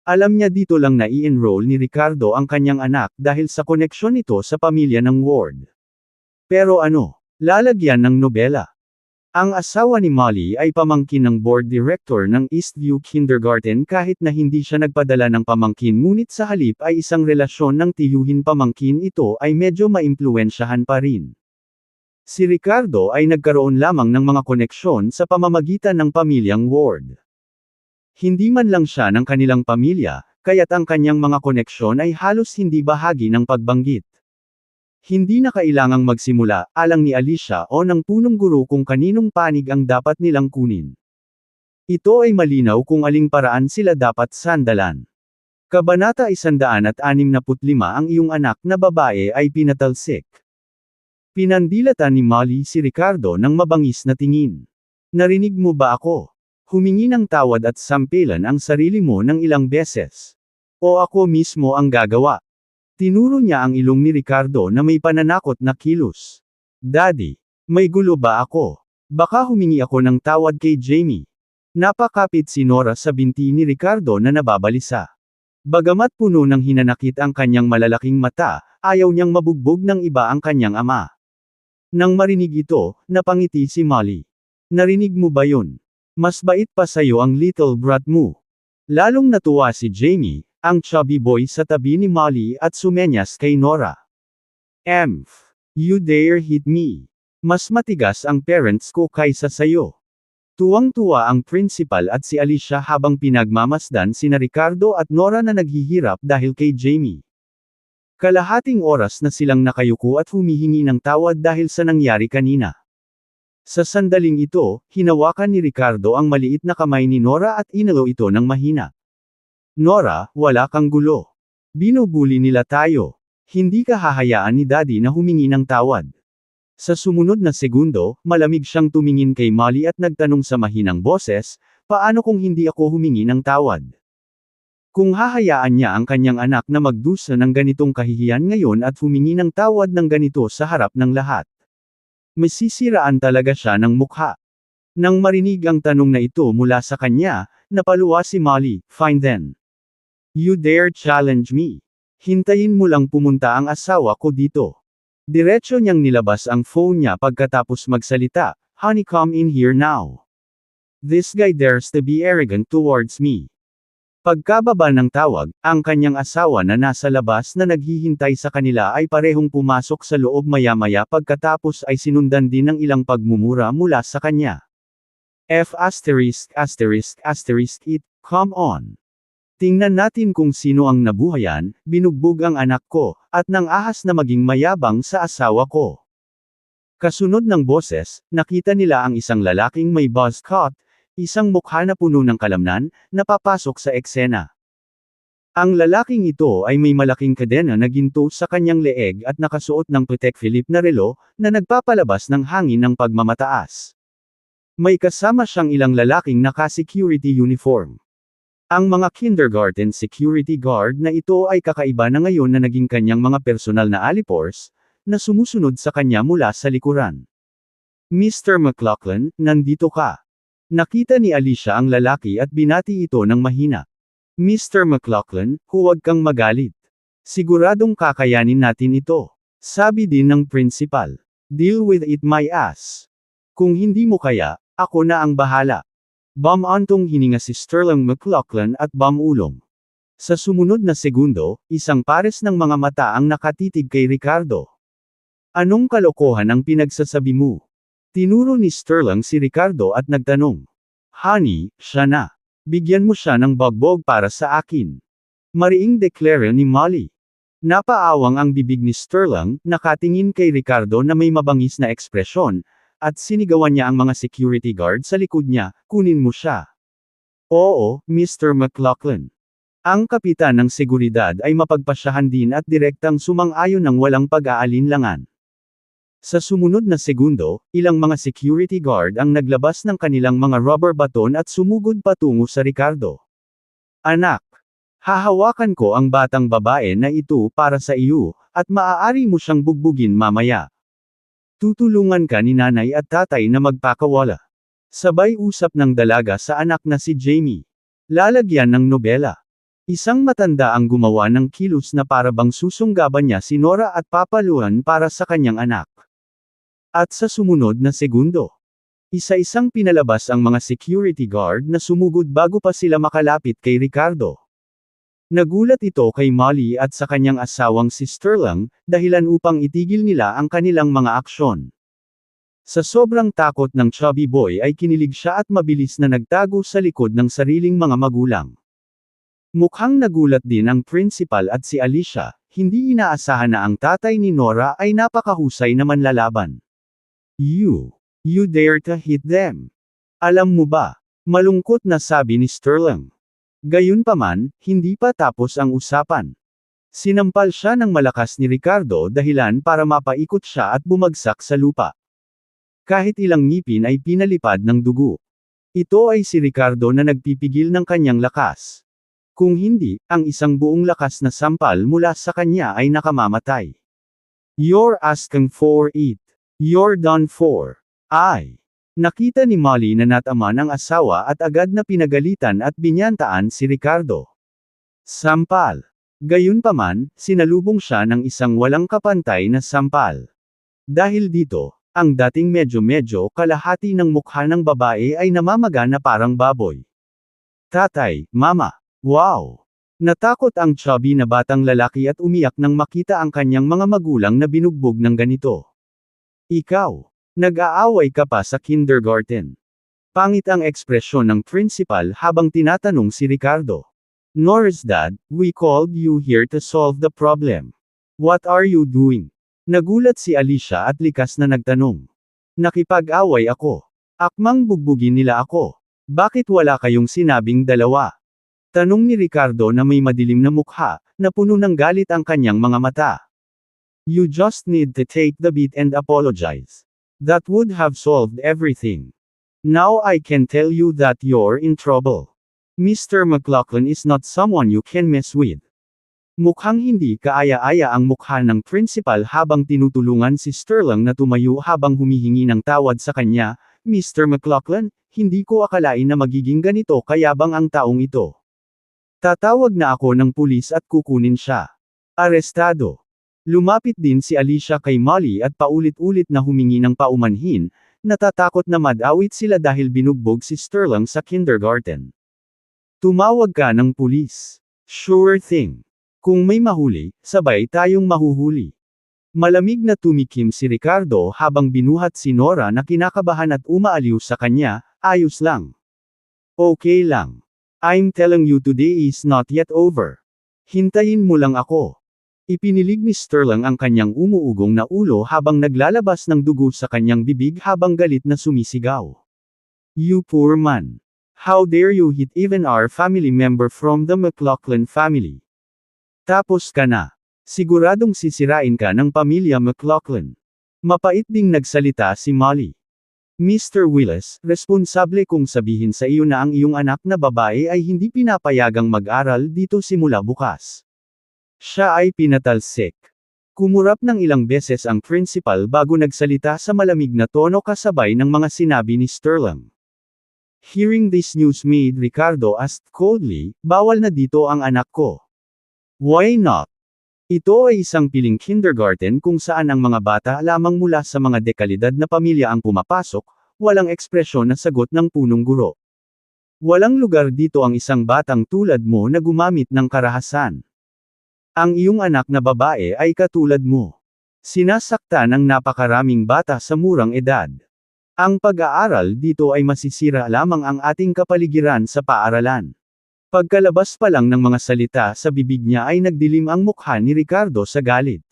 Alam niya dito lang na i-enroll ni Ricardo ang kanyang anak dahil sa koneksyon nito sa pamilya ng Ward. Pero ano? Lalagyan ng nobela. Ang asawa ni Molly ay pamangkin ng board director ng Eastview Kindergarten kahit na hindi siya nagpadala ng pamangkin ngunit sa halip ay isang relasyon ng tiyuhin pamangkin ito ay medyo maimpluwensyahan pa rin. Si Ricardo ay nagkaroon lamang ng mga koneksyon sa pamamagitan ng pamilyang Ward. Hindi man lang siya ng kanilang pamilya, kaya't ang kanyang mga koneksyon ay halos hindi bahagi ng pagbanggit. Hindi na kailangang magsimula, alang ni Alicia o ng punong guro kung kaninong panig ang dapat nilang kunin. Ito ay malinaw kung aling paraan sila dapat sandalan. Kabanata 165 Ang iyong anak na babae ay pinatalsik. Pinandilatan ni Molly si Ricardo ng mabangis na tingin. "Narinig mo ba ako? Humingi ng tawad at sampelan ang sarili mo ng ilang beses. O ako mismo ang gagawa." Tinuro niya ang ilong ni Ricardo na may pananakot na kilos. "Daddy, may gulo ba ako? Baka humingi ako ng tawad kay Jamie." Napakapit si Nora sa binti ni Ricardo na nababalisa. Bagamat puno ng hinanakit ang kanyang malalaking mata, ayaw niyang mabugbog ng iba ang kanyang ama. Nang marinig ito, napangiti si Molly. "Narinig mo ba yun? Mas bait pa sayo ang little brat mo." Lalong natuwa si Jamie, ang chubby boy sa tabi ni Molly at sumenyas kay Nora. "Emph! You dare hit me. Mas matigas ang parents ko kaysa sayo." Tuwang-tuwa ang principal at si Alicia habang pinagmamasdan sina Ricardo at Nora na naghihirap dahil kay Jamie. Kalahating oras na silang nakayuko at humihingi ng tawad dahil sa nangyari kanina. Sa sandaling ito, hinawakan ni Ricardo ang maliit na kamay ni Nora at inalo ito ng mahina. "Nora, wala kang gulo. Binubuli nila tayo. Hindi ka hahayaan ni Daddy na humingi ng tawad." Sa sumunod na segundo, malamig siyang tumingin kay Molly at nagtanong sa mahinang boses, "Paano kung hindi ako humingi ng tawad? Kung hahayaan niya ang kanyang anak na magdusa ng ganitong kahihiyan ngayon at humingi ng tawad ng ganito sa harap ng lahat? Masisiraan talaga siya ng mukha." Nang marinig ang tanong na ito mula sa kanya, napaluwa si Molly. "Fine then. You dare challenge me. Hintayin mo lang pumunta ang asawa ko dito." Diretso niyang nilabas ang phone niya pagkatapos magsalita, "Honey, come in here now. This guy dares to be arrogant towards me." Pagkababa ng tawag, ang kanyang asawa na nasa labas na naghihintay sa kanila ay parehong pumasok sa loob maya-maya pagkatapos ay sinundan din ng ilang pagmumura mula sa kanya. F***** it, come on. Tingnan natin kung sino ang nabuhayan, binugbog ang anak ko, at nang ahas na maging mayabang sa asawa ko. Kasunod ng boses, nakita nila ang isang lalaking may buzz cut, isang mukha na puno ng kalamnan, na papasok sa eksena. Ang lalaking ito ay may malaking kadena na ginto sa kanyang leeg at nakasuot ng Patek Philippe na relo, na nagpapalabas ng hangin ng pagmamataas. May kasama siyang ilang lalaking naka-security uniform. Ang mga kindergarten security guard na ito ay kakaiba na ngayon na naging kanyang mga personal na alipors, na sumusunod sa kanya mula sa likuran. Mr. McLachlan, nandito ka. Nakita ni Alicia ang lalaki at binati ito ng mahina. Mr. McLachlan, huwag kang magalit. Siguradong kakayanin natin ito. Sabi din ng principal. Deal with it my ass. Kung hindi mo kaya, ako na ang bahala. Bumantong hininga si Sterling McLachlan at bumulong. Sa sumunod na segundo, isang pares ng mga mata ang nakatitig kay Ricardo. Anong kalokohan ang pinagsasabi mo? Tinuro ni Sterling si Ricardo at nagtanong. Honey, siya na. Bigyan mo siya ng bagbog para sa akin. Mariing deklara ni Molly. Napaawang ang bibig ni Sterling, nakatingin kay Ricardo na may mabangis na ekspresyon, at sinigawan niya ang mga security guard sa likod niya, kunin mo siya. Oo, Mr. McLachlan. Ang kapitan ng seguridad ay mapagpasyahan din at direktang sumang-ayon ng walang pag-aalinlangan. Sa sumunod na segundo, ilang mga security guard ang naglabas ng kanilang mga rubber baton at sumugod patungo sa Ricardo. Anak, hahawakan ko ang batang babae na ito para sa iyo, at maaari mo siyang bugbugin mamaya. Tutulungan ka ni nanay at tatay na magpakawala. Sabay usap ng dalaga sa anak na si Jamie. Lalagyan ng nobela. Isang matanda ang gumawa ng kilos na para bang susunggaban niya si Nora at papaluan para sa kanyang anak. At sa sumunod na segundo, isa-isang pinalabas ang mga security guard na sumugod bago pa sila makalapit kay Ricardo. Nagulat ito kay Molly at sa kanyang asawang si Sterling, dahilan upang itigil nila ang kanilang mga aksyon. Sa sobrang takot ng chubby boy ay kinilig siya at mabilis na nagtago sa likod ng sariling mga magulang. Mukhang nagulat din ang principal at si Alicia, hindi inaasahan na ang tatay ni Nora ay napakahusay na manlalaban. You dare to hit them. Alam mo ba? Malungkot na sabi ni Sterling. Gayunpaman, hindi pa tapos ang usapan. Sinampal siya ng malakas ni Ricardo dahilan para mapaikot siya at bumagsak sa lupa. Kahit ilang ngipin ay pinalipad ng dugo. Ito ay si Ricardo na nagpipigil ng kanyang lakas. Kung hindi, ang isang buong lakas na sampal mula sa kanya ay nakamamatay. You're asking for it. You're done for. Nakita ni Molly na natama ng asawa at agad na pinagalitan at binyantaan si Ricardo. Sampal. Gayunpaman, sinalubong siya ng isang walang kapantay na sampal. Dahil dito, ang dating medyo-medyo kalahati ng mukha ng babae ay namamaga na parang baboy. Tatay, mama, wow! Natakot ang chubby na batang lalaki at umiyak nang makita ang kanyang mga magulang na binugbog ng ganito. Ikaw. Nag-aaway ka pa sa kindergarten. Pangit ang ekspresyon ng principal habang tinatanong si Ricardo. Nora's dad, we called you here to solve the problem. What are you doing? Nagulat si Alicia at likas na nagtanong. Nakipag-away ako. Akmang bugbugin nila ako. Bakit wala kayong sinabing dalawa? Tanong ni Ricardo na may madilim na mukha, na puno ng galit ang kanyang mga mata. You just need to take the beat and apologize. That would have solved everything. Now I can tell you that you're in trouble. Mr. McLachlan is not someone you can mess with. Mukhang hindi kaaya-aya ang mukha ng principal habang tinutulungan si Sterling na tumayo habang humihingi ng tawad sa kanya. Mr. McLachlan, hindi ko akalain na magiging ganito kayabang ang taong ito. Tatawag na ako ng pulis at kukunin siya. Arestado. Lumapit din si Alicia kay Molly at paulit-ulit na humingi ng paumanhin, natatakot na madawit sila dahil binugbog si Sterling sa kindergarten. Tumawag ka ng pulis. Sure thing. Kung may mahuli, sabay tayong mahuhuli. Malamig na tumikim si Ricardo habang binuhat si Nora na kinakabahan at umaaliw sa kanya, ayos lang. Okay lang. I'm telling you today is not yet over. Hintayin mo lang ako. Ipinilig ni Sterling ang kanyang umuugong na ulo habang naglalabas ng dugo sa kanyang bibig habang galit na sumisigaw. You poor man. How dare you hit even our family member from the McLaughlin family? Tapos ka na. Siguradong sisirain ka ng pamilya McLaughlin. Mapait ding nagsalita si Molly. Mr. Willis, responsable kong sabihin sa iyo na ang iyong anak na babae ay hindi pinapayagang mag-aral dito simula bukas. Siya ay pinatalsik. Kumurap ng ilang beses ang principal bago nagsalita sa malamig na tono kasabay ng mga sinabi ni Sterling. Hearing this news made Ricardo asked coldly, bawal na dito ang anak ko. Why not? Ito ay isang piling kindergarten kung saan ang mga bata lamang mula sa mga dekalidad na pamilya ang pumapasok, walang ekspresyon na sagot ng punong guro. Walang lugar dito ang isang batang tulad mo na gumamit ng karahasan. Ang iyong anak na babae ay katulad mo. Sinasaktan ng napakaraming bata sa murang edad. Ang pag-aaral dito ay masisira lamang ang ating kapaligiran sa paaralan. Pagkalabas pa lang ng mga salita sa bibig niya ay nagdilim ang mukha ni Ricardo sa galit.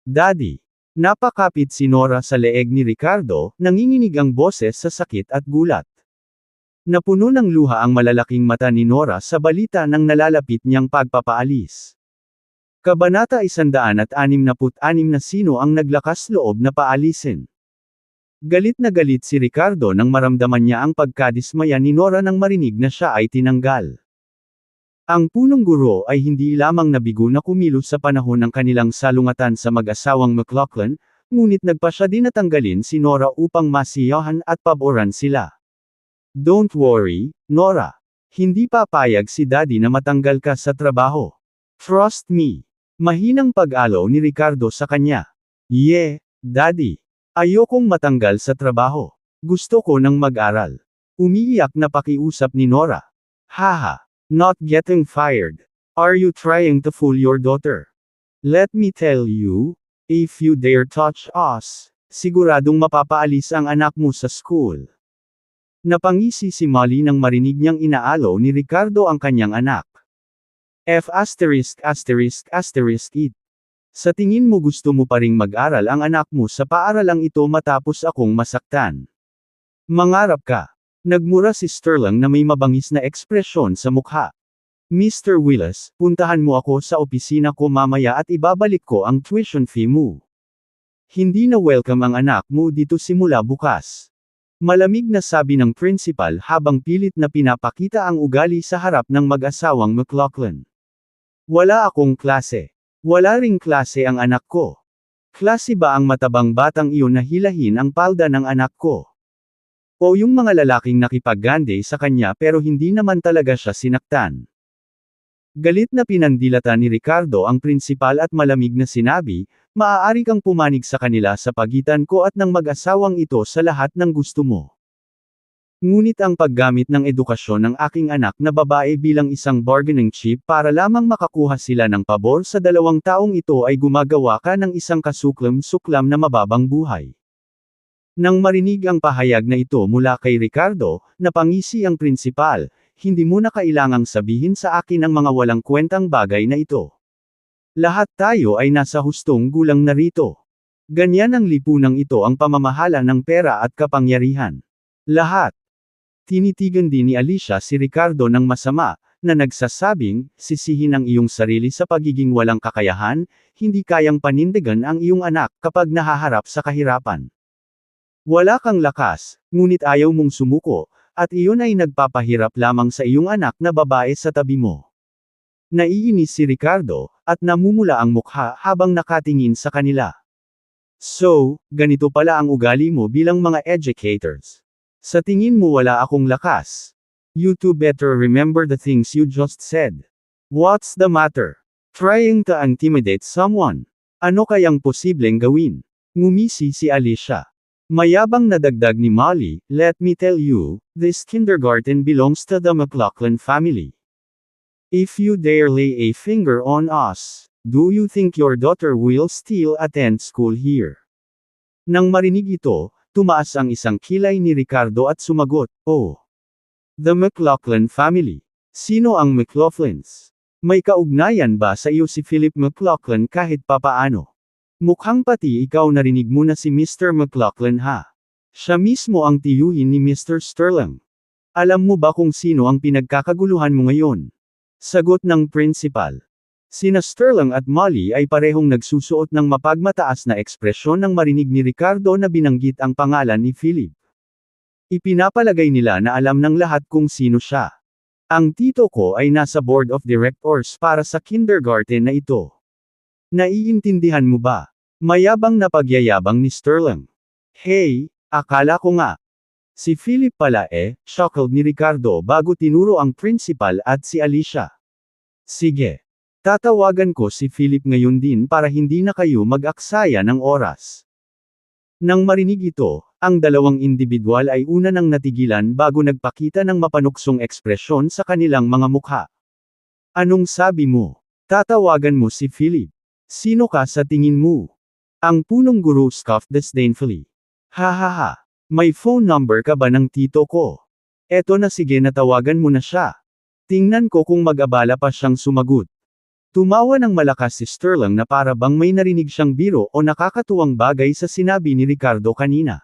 Daddy. Napakapit si Nora sa leeg ni Ricardo, nanginginig ang boses sa sakit at gulat. Napuno ng luha ang malalaking mata ni Nora sa balita ng nalalapit niyang pagpapaalis. Kabanata 166 na sino ang naglakas loob na paalisin. Galit na galit si Ricardo nang maramdaman niya ang pagkadismaya ni Nora nang marinig na siya ay tinanggal. Ang punong guro ay hindi lamang nabigo na kumilos sa panahon ng kanilang salungatan sa mag-asawang McLaughlin, ngunit nagpa siya din na tanggalin si Nora upang masiyahan at paboran sila. Don't worry, Nora. Hindi papayag si Daddy na matanggal ka sa trabaho. Trust me. Mahinang pag-alo ni Ricardo sa kanya. Yeah, Daddy. Ayokong matanggal sa trabaho. Gusto ko nang mag-aral. Umiiyak na pakiusap ni Nora. Haha. Not getting fired. Are you trying to fool your daughter? Let me tell you, if you dare touch us, siguradong mapapaalis ang anak mo sa school. Napangisi si Molly nang marinig niyang inaalo ni Ricardo ang kanyang anak. F***** it. Sa tingin mo gusto mo pa ring mag-aral ang anak mo sa paaralang ito matapos akong masaktan. Mangarap ka. Nagmura si Sterling na may mabangis na ekspresyon sa mukha. Mr. Willis, puntahan mo ako sa opisina ko mamaya at ibabalik ko ang tuition fee mo. Hindi na welcome ang anak mo dito simula bukas. Malamig na sabi ng principal habang pilit na pinapakita ang ugali sa harap ng mag-asawang McLaughlin. Wala akong klase. Wala ring klase ang anak ko. Klase ba ang matabang batang iyon na hilahin ang palda ng anak ko? O yung mga lalaking nakipaggande sa kanya pero hindi naman talaga siya sinaktan. Galit na pinandilata ni Ricardo ang prinsipal at malamig na sinabi, maaari kang pumanig sa kanila sa pagitan ko at ng mag-asawang ito sa lahat ng gusto mo. Ngunit ang paggamit ng edukasyon ng aking anak na babae bilang isang bargaining chip para lamang makakuha sila ng pabor sa 2 taong ito ay gumagawa ka ng isang kasuklam-suklam na mababang buhay. Nang marinig ang pahayag na ito mula kay Ricardo, napangisi ang prinsipal, hindi mo na kailangang sabihin sa akin ang mga walang kwentang bagay na ito. Lahat tayo ay nasa hustong gulang na rito. Ganyan ang lipunang ito ang pamamahala ng pera at kapangyarihan. Lahat. Tinitigan din ni Alicia si Ricardo ng masama, na nagsasabing, sisihin ang iyong sarili sa pagiging walang kakayahan, hindi kayang panindigan ang iyong anak kapag nahaharap sa kahirapan. Wala kang lakas, ngunit ayaw mong sumuko, at iyon ay nagpapahirap lamang sa iyong anak na babae sa tabi mo. Naiinis si Ricardo, at namumula ang mukha habang nakatingin sa kanila. So, ganito pala ang ugali mo bilang mga educators. Sa tingin mo wala akong lakas. You two better remember the things you just said. What's the matter? Trying to intimidate someone? Ano kayang posibleng gawin? Ngumisi si Alicia. Mayabang na dagdag ni Molly, let me tell you, this kindergarten belongs to the McLaughlin family. If you dare lay a finger on us, do you think your daughter will still attend school here? Nang marinig ito, tumaas ang isang kilay ni Ricardo at sumagot, oh. The McLaughlin family. Sino ang McLaughlins? May kaugnayan ba sa iyo si Philip McLaughlin kahit papaano? Mukhang pati ikaw narinig mo na si Mr. McLaughlin ha? Siya mismo ang tiyuhin ni Mr. Sterling. Alam mo ba kung sino ang pinagkakaguluhan mo ngayon? Sagot ng principal. Sina Sterling at Molly ay parehong nagsusuot ng mapagmataas na ekspresyon nang marinig ni Ricardo na binanggit ang pangalan ni Philip. Ipinapalagay nila na alam ng lahat kung sino siya. Ang tito ko ay nasa board of directors para sa kindergarten na ito. Naiintindihan mo ba? Mayabang na pagyayabang ni Sterling. Hey, akala ko nga. Si Philip pala chuckled ni Ricardo bago tinuro ang principal at si Alicia. Sige. Tatawagan ko si Philip ngayon din para hindi na kayo mag-aksaya ng oras. Nang marinig ito, ang dalawang individual ay una nang natigilan bago nagpakita ng mapanuksong ekspresyon sa kanilang mga mukha. Anong sabi mo? Tatawagan mo si Philip. Sino ka sa tingin mo? Ang punong guro scoffed disdainfully. Hahaha. May phone number ka ba ng tito ko? Eto na sige natawagan mo na siya. Tingnan ko kung mag-abala pa siyang sumagot. Tumawa ng malakas si Sterling na para bang may narinig siyang biro o nakakatuwang bagay sa sinabi ni Ricardo kanina.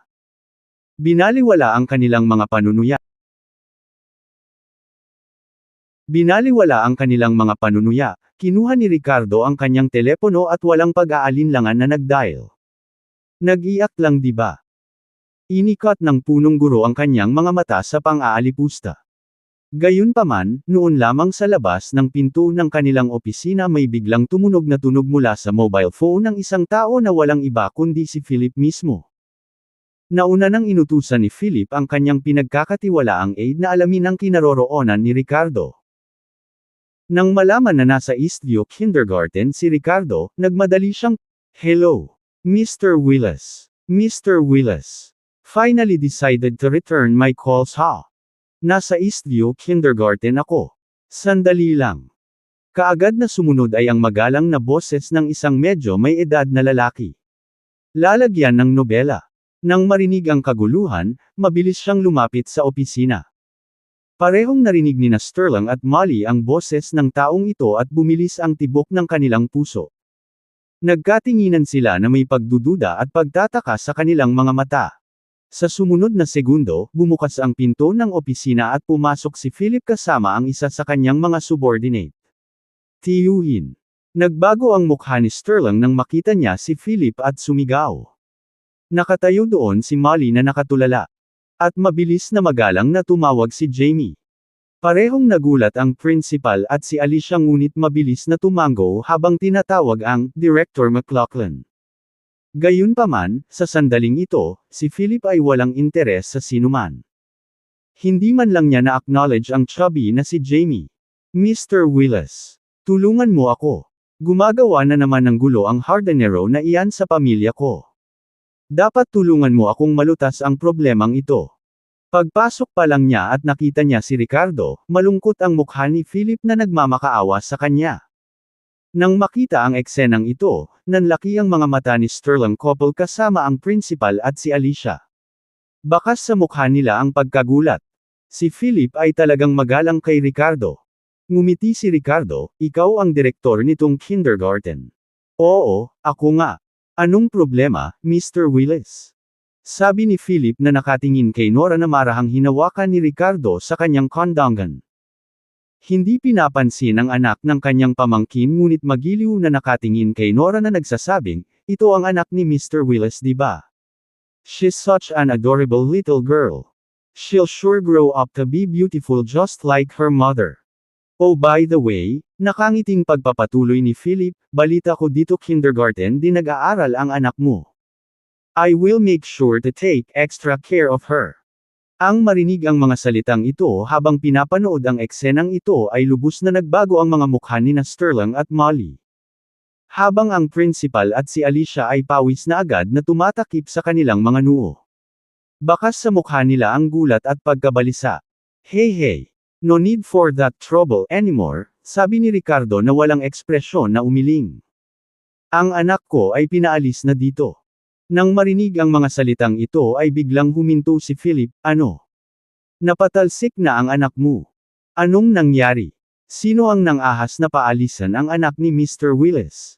Binaliwala ang kanilang mga panunuya. Kinuha ni Ricardo ang kanyang telepono at walang pag-aalinlangan na nag-dial. Nag-iyak lang di ba? Inikat ng punong guro ang kanyang mga mata sa pang-aalipusta. Gayunpaman, noon lamang sa labas ng pinto ng kanilang opisina may biglang tumunog na tunog mula sa mobile phone ng isang tao na walang iba kundi si Philip mismo. Nauna nang inutusan ni Philip ang kanyang pinagkakatiwalaang aide na alamin ang kinaroroonan ni Ricardo. Nang malaman na nasa Eastview Kindergarten si Ricardo, nagmadali siyang, "Hello, Mr. Willis. Mr. Willis. Finally decided to return my calls ha? Nasa Eastview Kindergarten ako. Sandali lang." Kaagad na sumunod ay ang magalang na boses ng isang medyo may edad na lalaki. Lalagyan ng nobela. Nang marinig ang kaguluhan, mabilis siyang lumapit sa opisina. Parehong narinig ni Sterling at Molly ang boses ng taong ito at bumilis ang tibok ng kanilang puso. Nagkatinginan sila na may pagdududa at pagtataka sa kanilang mga mata. Sa sumunod na segundo, bumukas ang pinto ng opisina at pumasok si Philip kasama ang isa sa kanyang mga subordinate. Tiyuhin. Nagbago ang mukha ni Sterling nang makita niya si Philip at sumigaw. Nakatayo doon si Molly na nakatulala. At mabilis na magalang na tumawag si Jamie. Parehong nagulat ang principal at si Alicia ngunit mabilis na tumango habang tinatawag ang Director McLaughlin. Gayunpaman, sa sandaling ito, si Philip ay walang interes sa sinuman. Hindi man lang niya na-acknowledge ang chubby na si Jamie. Mr. Willis. Tulungan mo ako. Gumagawa na naman ng gulo ang hardinero na iyan sa pamilya ko. Dapat tulungan mo akong malutas ang problemang ito. Pagpasok pa lang niya at nakita niya si Ricardo, malungkot ang mukha ni Philip na nagmamakaawa sa kanya. Nang makita ang eksenang ito, nanlaki ang mga mata ni Sterling couple kasama ang principal at si Alicia. Bakas sa mukha nila ang pagkagulat. Si Philip ay talagang magalang kay Ricardo. Ngumiti si Ricardo, "Ikaw ang direktor nitong kindergarten." "Oo, ako nga. Anong problema, Mr. Willis?" Sabi ni Philip na nakatingin kay Nora na marahang hinawakan ni Ricardo sa kanyang kondongan. Hindi pinapansin ang anak ng kanyang pamangkin ngunit magiliw na nakatingin kay Nora na nagsasabing, "Ito ang anak ni Mr. Willis di ba? She's such an adorable little girl. She'll sure grow up to be beautiful just like her mother." "Oh by the way," nakangiting pagpapatuloy ni Philip, "balita ko dito kindergarten din nag-aaral ang anak mo. I will make sure to take extra care of her." Ang marinig ang mga salitang ito habang pinapanood ang eksenang ito ay lubos na nagbago ang mga mukha ni Sterling at Molly. Habang ang principal at si Alicia ay pawis na agad na tumatakip sa kanilang mga noo. Bakas sa mukha nila ang gulat at pagkabalisa. Hey, no need for that trouble anymore, sabi ni Ricardo na walang ekspresyon na umiling. "Ang anak ko ay pinaalis na dito." Nang marinig ang mga salitang ito ay biglang huminto si Philip, "Ano? Napatalsik na ang anak mo?" Anong nangyari? Sino ang nang-ahas na paalisan ang anak ni Mr. Willis?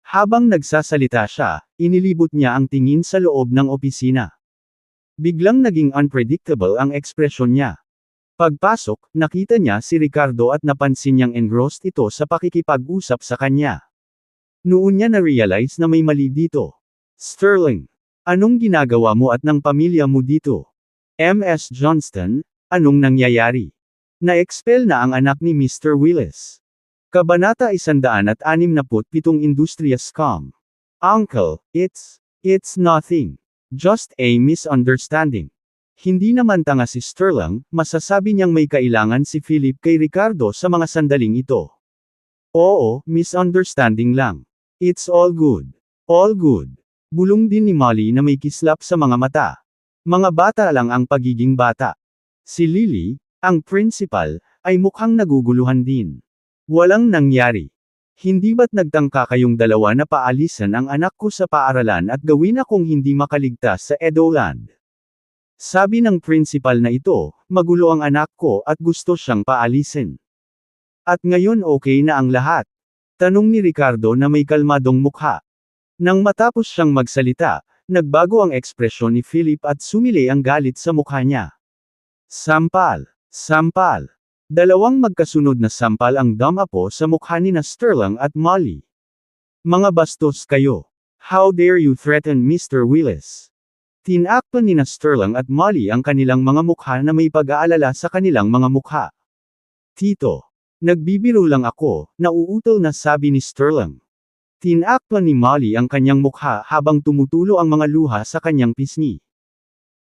Habang nagsasalita siya, inilibot niya ang tingin sa loob ng opisina. Biglang naging unpredictable ang ekspresyon niya. Pagpasok, nakita niya si Ricardo at napansin niyang engrossed ito sa pakikipag-usap sa kanya. Noon niya na-realize na may mali dito. Sterling, anong ginagawa mo at ng pamilya mo dito? Ms. Johnston, anong nangyayari? Na-expel na ang anak ni Mr. Willis. Kabanata 167 Industriya Scam. Uncle, it's nothing. Just a misunderstanding. Hindi naman tanga si Sterling, masasabi niyang may kailangan si Philip kay Ricardo sa mga sandaling ito. Oo, misunderstanding lang. It's all good. All good. Bulong din ni Molly na may kislap sa mga mata. Mga bata lang ang pagiging bata. Si Lily, ang principal, ay mukhang naguguluhan din. Walang nangyari. Hindi ba't nagtangka kayong dalawa na paalisan ang anak ko sa paaralan at gawin akong hindi makaligtas sa Edoland? Sabi ng principal na ito, magulo ang anak ko at gusto siyang paalisin. At ngayon okay na ang lahat? Tanong ni Ricardo na may kalmadong mukha. Nang matapos siyang magsalita, nagbago ang ekspresyon ni Philip at sumili ang galit sa mukha niya. Sampal! Sampal! Dalawang magkasunod na sampal ang damapo sa mukha ni na Sterling at Molly. Mga bastos kayo. How dare you threaten Mr. Willis? Tinakpan ni na Sterling at Molly ang kanilang mga mukha na may pag-aalala sa kanilang mga mukha. Tito. Nagbibiro lang ako, nauutol na sabi ni Sterling. Tinakpan ni Molly ang kanyang mukha habang tumutulo ang mga luha sa kanyang pisngi.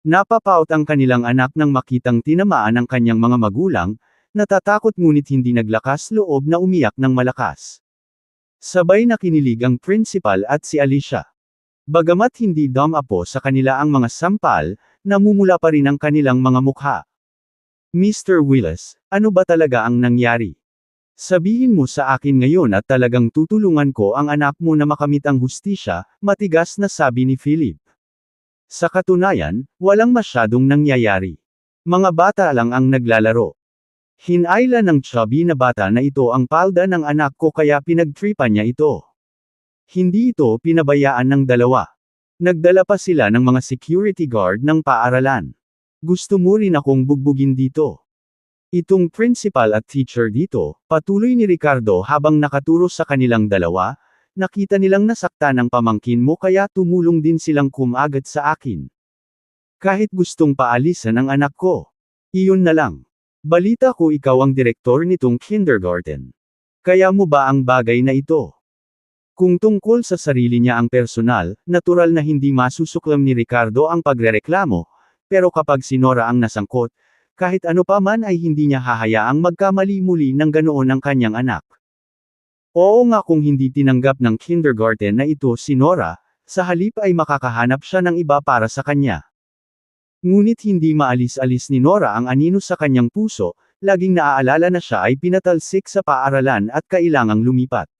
Napapaut ang kanilang anak nang makitang tinamaan ang kanyang mga magulang, natatakot ngunit hindi naglakas loob na umiyak ng malakas. Sabay na kinilig ang principal at si Alicia. Bagamat hindi damapo sa kanila ang mga sampal, namumula pa rin ang kanilang mga mukha. Mr. Willis, ano ba talaga ang nangyari? Sabihin mo sa akin ngayon at talagang tutulungan ko ang anak mo na makamit ang hustisya, matigas na sabi ni Philip. Sa katunayan, walang masyadong nangyayari. Mga bata lang ang naglalaro. Hinayla ng chubby na bata na ito ang palda ng anak ko kaya pinagtripan niya ito. Hindi ito pinabayaan ng dalawa. Nagdala pa sila ng mga security guard ng paaralan. Gusto mo rin akong bugbugin dito. Itong principal at teacher dito, patuloy ni Ricardo habang nakaturo sa kanilang dalawa, nakita nilang nasaktan ang pamangkin mo kaya tumulong din silang kumagat sa akin. Kahit gustong paalisan ang anak ko. Iyon na lang. Balita ko ikaw ang direktor nitong kindergarten. Kaya mo ba ang bagay na ito? Kung tungkol sa sarili niya ang personal, natural na hindi masusuklam ni Ricardo ang pagrereklamo, pero kapag si Nora ang nasangkot, kahit ano pa man ay hindi niya hahayaang magkamali muli ng ganoon ang kanyang anak. Oo nga kung hindi tinanggap ng kindergarten na ito si Nora, sa halip ay makakahanap siya ng iba para sa kanya. Ngunit hindi maalis-alis ni Nora ang anino sa kanyang puso, laging naaalala na siya ay pinatalsik sa paaralan at kailangang lumipat.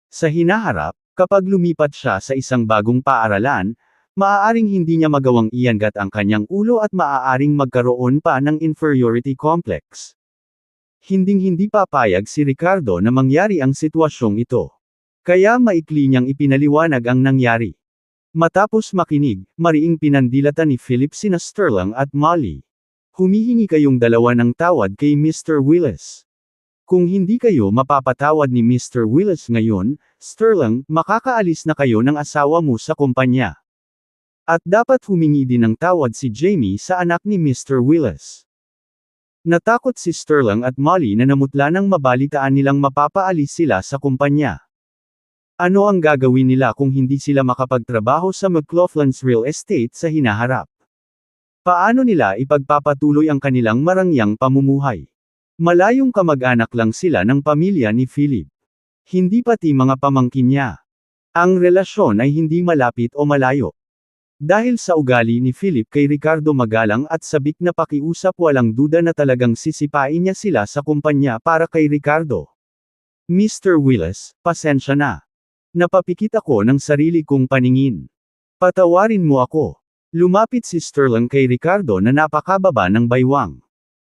Sa hinaharap, kapag lumipat siya sa isang bagong paaralan, maaaring hindi niya magawang iangat ang kanyang ulo at maaaring magkaroon pa ng inferiority complex. Hinding-hindi papayag si Ricardo na mangyari ang sitwasyong ito. Kaya maikli niyang ipinaliwanag ang nangyari. Matapos makinig, mariing pinandilatan ni Philip sina Sterling at Molly. Humihingi kayong dalawa ng tawad kay Mr. Willis. Kung hindi kayo mapapatawad ni Mr. Willis ngayon, Sterling, makakaalis na kayo ng asawa mo sa kumpanya. At dapat humingi din ng tawad si Jamie sa anak ni Mr. Willis. Natakot si Sterling at Molly na namutla nang mabalitaan nilang mapapaalis sila sa kumpanya. Ano ang gagawin nila kung hindi sila makapagtrabaho sa McLaughlin's Real Estate sa hinaharap? Paano nila ipagpapatuloy ang kanilang marangyang pamumuhay? Malayong kamag-anak lang sila ng pamilya ni Philip. Hindi pati mga pamangkin niya. Ang relasyon ay hindi malapit o malayo. Dahil sa ugali ni Philip kay Ricardo magalang at sabik na pakiusap walang duda na talagang sisipain niya sila sa kumpanya para kay Ricardo. Mr. Willis, pasensya na. Napapikit ako ng sarili kong paningin. Patawarin mo ako. Lumapit si Sterling kay Ricardo na napakababa ng baywang.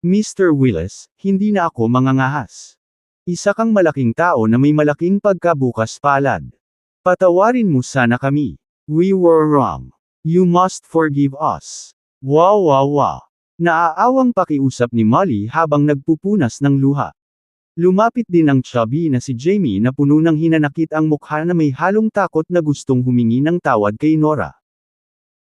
Mr. Willis, hindi na ako mangangahas. Isa kang malaking tao na may malaking pagkabukas palad. Patawarin mo sana kami. We were wrong. You must forgive us. Wow wow wow. Naaawang pakiusap ni Molly habang nagpupunas ng luha. Lumapit din ang chubby na si Jamie na puno ng hinanakit ang mukha na may halong takot na gustong humingi ng tawad kay Nora.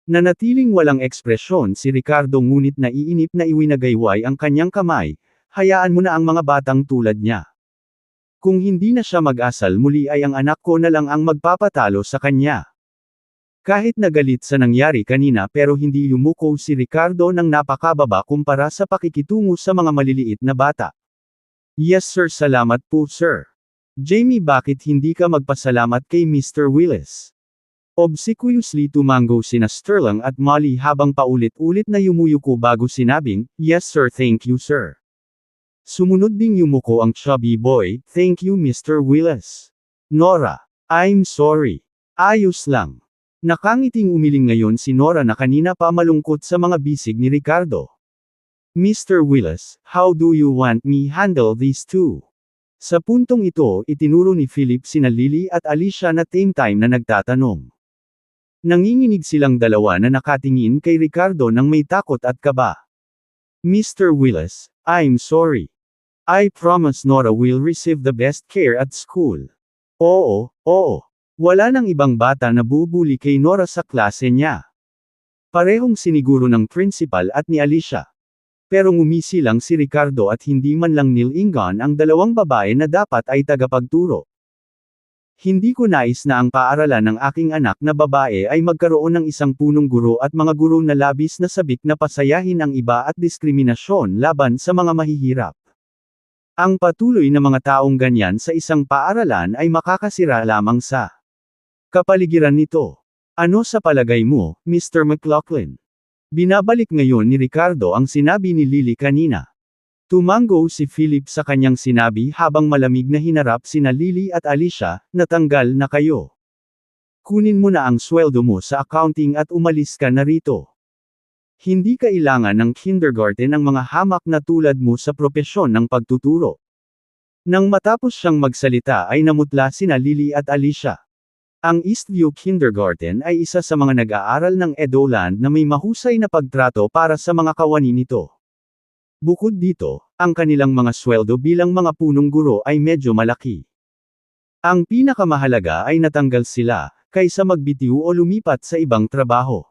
Nanatiling walang ekspresyon si Ricardo ngunit naiinip na iwinagayway ang kanyang kamay, hayaan mo na ang mga batang tulad niya. Kung hindi na siya mag-asal muli ay ang anak ko na lang ang magpapatalo sa kanya. Kahit nagalit sa nangyari kanina pero hindi yumuko si Ricardo ng napakababa kumpara sa pakikitungo sa mga maliliit na bata. Yes sir, salamat po sir. Jamie, bakit hindi ka magpasalamat kay Mr. Willis? Obsequiously tumango sina Sterling at Molly habang paulit-ulit na yumuyuko bago sinabing, yes sir, thank you sir. Sumunod ding yumuko ang chubby boy, thank you Mr. Willis. Nora, I'm sorry. Ayos lang. Nakangiting umiling ngayon si Nora na kanina pa malungkot sa mga bisig ni Ricardo. Mr. Willis, how do you want me handle these two? Sa puntong ito, itinuro ni Philip sina Lily at Alicia na same time na nagtatanong. Nanginginig silang dalawa na nakatingin kay Ricardo nang may takot at kaba. Mr. Willis, I'm sorry. I promise Nora will receive the best care at school. Oo. Wala nang ibang bata na bubuli kay Nora sa klase niya. Parehong siniguro ng principal at ni Alicia. Pero ngumisi lang si Ricardo at hindi man lang nilingan ang dalawang babae na dapat ay tagapagturo. Hindi ko nais na ang paaralan ng aking anak na babae ay magkaroon ng isang punong guro at mga guro na labis na sabik na pasayahin ang iba at diskriminasyon laban sa mga mahihirap. Ang patuloy na mga taong ganyan sa isang paaralan ay makakasira lamang sa kapaligiran nito. Ano sa palagay mo, Mr. McLaughlin? Binabalik ngayon ni Ricardo ang sinabi ni Lily kanina. Tumango si Philip sa kanyang sinabi habang malamig na hinarap sina Lily at Alicia, natanggal na kayo. Kunin mo na ang sweldo mo sa accounting at umalis ka na rito. Hindi kailangan ng kindergarten ang mga hamak na tulad mo sa propesyon ng pagtuturo. Nang matapos siyang magsalita ay namutla sina Lily at Alicia. Ang Eastview Kindergarten ay isa sa mga nag-aaral ng Edoland na may mahusay na pagtrato para sa mga kawani nito. Bukod dito, ang kanilang mga sweldo bilang mga punong guro ay medyo malaki. Ang pinakamahalaga ay natanggal sila, kaysa magbitiw o lumipat sa ibang trabaho.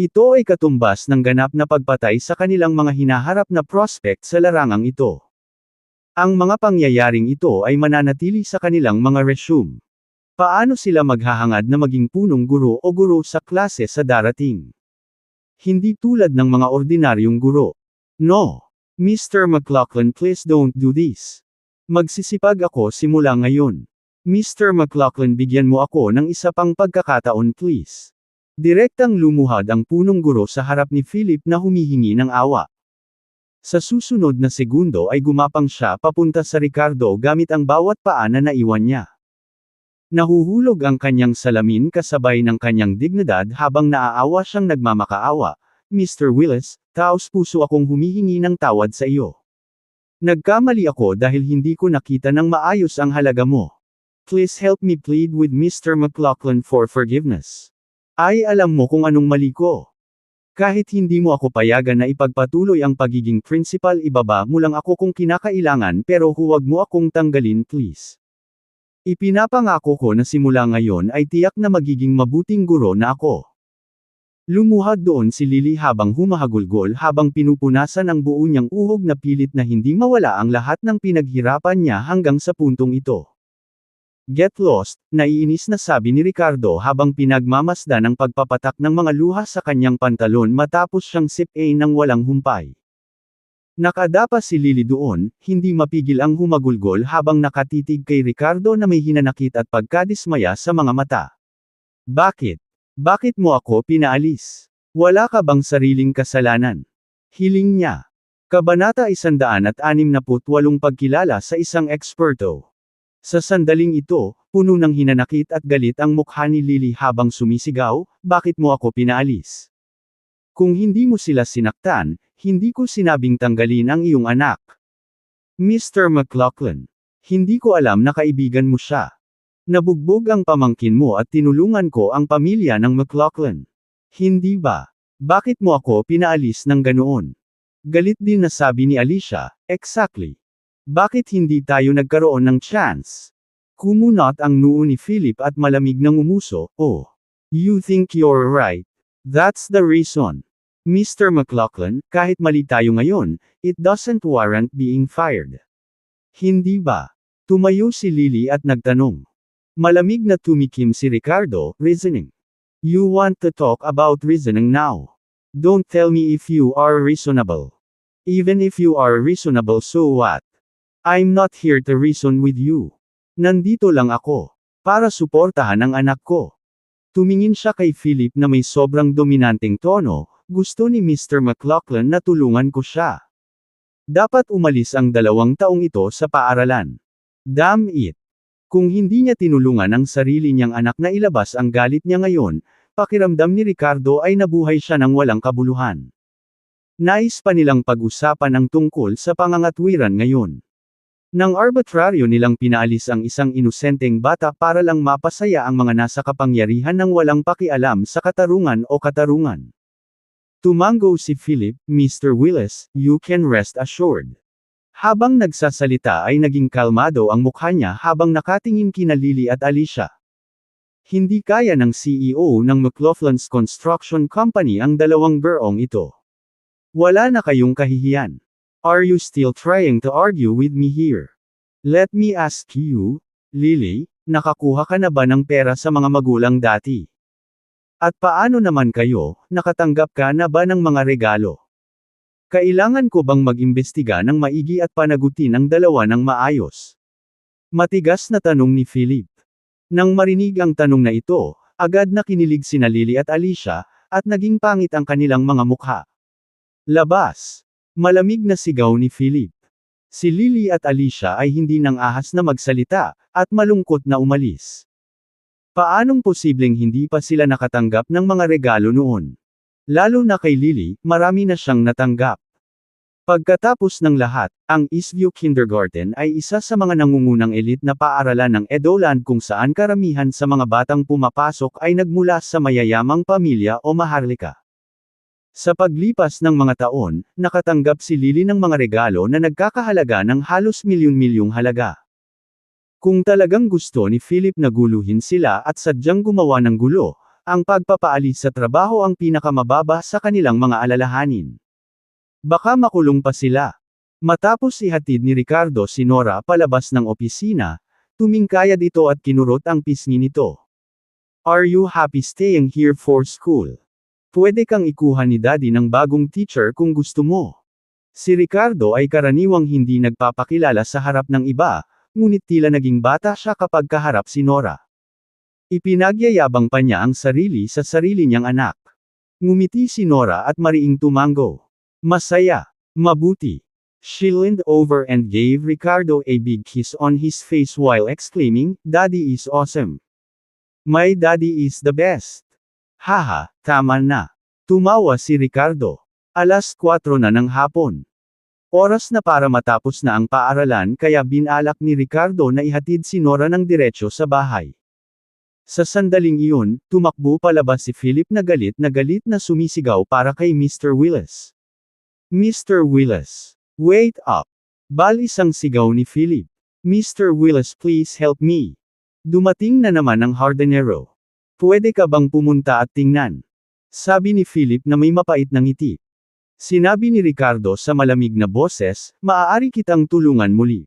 Ito ay katumbas ng ganap na pagpatay sa kanilang mga hinaharap na prospect sa larangang ito. Ang mga pangyayaring ito ay mananatili sa kanilang mga resume. Paano sila maghahangad na maging punong guro o guro sa klase sa darating? Hindi tulad ng mga ordinaryong guro. No. Mr. McLaughlin, please don't do this. Magsisipag ako simula ngayon. Mr. McLaughlin, bigyan mo ako ng isa pang pagkakataon please. Direktang lumuhad ang punong guro sa harap ni Philip na humihingi ng awa. Sa susunod na segundo ay gumapang siya papunta sa Ricardo gamit ang bawat paa na naiwan niya. Nahuhulog ang kanyang salamin kasabay ng kanyang dignidad habang naaawa siyang nagmamakaawa. Mr. Willis, taos puso akong humihingi ng tawad sa iyo. Nagkamali ako dahil hindi ko nakita ng maayos ang halaga mo. Please help me plead with Mr. McLaughlin for forgiveness. Ay, alam mo kung anong mali ko. Kahit hindi mo ako payagan na ipagpatuloy ang pagiging principal, ibaba mo lang ako kung kinakailangan pero huwag mo akong tanggalin please. Ipinapangako ko na simula ngayon ay tiyak na magiging mabuting guro na ako. Lumuhad doon si Lily habang humahagulgol habang pinupunasan ang buo niyang uhog na pilit na hindi mawala ang lahat ng pinaghirapan niya hanggang sa puntong ito. Get lost, naiinis na sabi ni Ricardo habang pinagmamasdan ang pagpapatak ng mga luha sa kanyang pantalon matapos siyang sip-in ng walang humpay. Nakadapa si Lily doon, hindi mapigil ang humagulgol habang nakatitig kay Ricardo na may hinanakit at pagkadismaya sa mga mata. Bakit? Bakit mo ako pinaalis? Wala ka bang sariling kasalanan? Hiling niya. Kabanata 168 Pagkilala sa isang eksperto. Sa sandaling ito, puno ng hinanakit at galit ang mukha ni Lily habang sumisigaw, bakit mo ako pinaalis? Kung hindi mo sila sinaktan, hindi ko sinabing tanggalin ang iyong anak. Mr. McLaughlin. Hindi ko alam na kaibigan mo siya. Nabugbog ang pamangkin mo at tinulungan ko ang pamilya ng McLaughlin. Hindi ba? Bakit mo ako pinaalis ng ganoon? Galit din na sabi ni Alicia, exactly. Bakit hindi tayo nagkaroon ng chance? Kumunot ang noo ni Philip at malamig na ngumuso, oh. You think you're right. That's the reason. Mr. McLaughlin, kahit mali tayo ngayon, it doesn't warrant being fired. Hindi ba? Tumayo si Lily at nagtanong. Malamig na tumikim si Ricardo, reasoning. You want to talk about reasoning now. Don't tell me if you are reasonable. Even if you are reasonable, so what? I'm not here to reason with you. Nandito lang ako. Para suportahan ang anak ko. Tumingin siya kay Philip na may sobrang dominanteng tono, gusto ni Mr. McLaughlin na tulungan ko siya. Dapat umalis ang 2 taong ito sa paaralan. Damn it. Kung hindi niya tinulungan ang sarili niyang anak na ilabas ang galit niya ngayon, pakiramdam ni Ricardo ay nabuhay siya ng walang kabuluhan. Nais pa nilang pag-usapan ang tungkol sa pangangatwiran ngayon. Nang arbitraryo nilang pinaalis ang isang inosenteng bata para lang mapasaya ang mga nasa kapangyarihan ng walang pakialam sa katarungan o katarungan. Tumango si Philip, Mr. Willis, you can rest assured. Habang nagsasalita ay naging kalmado ang mukha niya habang nakatingin kina Lily at Alicia. Hindi kaya ng CEO ng McLaughlin's Construction Company ang 2 beong ito. Wala na kayong kahihiyan. Are you still trying to argue with me here? Let me ask you, Lily, nakakuha ka na ba ng pera sa mga magulang dati? At paano naman kayo, nakatanggap ka na ba ng mga regalo? Kailangan ko bang mag-imbestiga ng maigi at panagutin ang 2 ng maayos? Matigas na tanong ni Philip. Nang marinig ang tanong na ito, agad na kinilig sina Lily at Alicia, at naging pangit ang kanilang mga mukha. Labas! Malamig na sigaw ni Philip. Si Lily at Alicia ay hindi nang ahas na magsalita, at malungkot na umalis. Paanong posibleng hindi pa sila nakatanggap ng mga regalo noon? Lalo na kay Lily, marami na siyang natanggap. Pagkatapos ng lahat, ang Eastview Kindergarten ay isa sa mga nangungunang elite na paaralan ng Edoland kung saan karamihan sa mga batang pumapasok ay nagmula sa mayayamang pamilya o maharlika. Sa paglipas ng mga taon, nakatanggap si Lily ng mga regalo na nagkakahalaga ng halos milyon-milyong halaga. Kung talagang gusto ni Philip na guluhin sila at sadyang gumawa ng gulo, ang pagpapaalis sa trabaho ang pinakamababa sa kanilang mga alalahanin. Baka makulong pa sila. Matapos ihatid ni Ricardo si Nora palabas ng opisina, tumingkayad ito at kinurot ang pisngi nito. Are you happy staying here for school? Pwede kang ikuha ni Daddy ng bagong teacher kung gusto mo. Si Ricardo ay karaniwang hindi nagpapakilala sa harap ng iba, ngunit tila naging bata siya kapag kaharap si Nora. Ipinagyayabang pa niya ang sarili sa sarili niyang anak. Ngumiti si Nora at mariing tumango. Masaya. Mabuti. She leaned over and gave Ricardo a big kiss on his face while exclaiming, Daddy is awesome. My daddy is the best. Haha, tama na. Tumawa si Ricardo. 4:00 na ng hapon. Oras na para matapos na ang paaralan kaya binalak ni Ricardo na ihatid si Nora ng diretso sa bahay. Sa sandaling iyon, tumakbo palabas si Philip na galit na sumisigaw para kay Mr. Willis. Mr. Willis. Wait up. Isang sigaw ni Philip. Mr. Willis, please help me. Dumating na naman ang hardinero. Pwede ka bang pumunta at tingnan? Sabi ni Philip na may mapait na ngiti. Sinabi ni Ricardo sa malamig na boses, maaari kitang tulungan muli.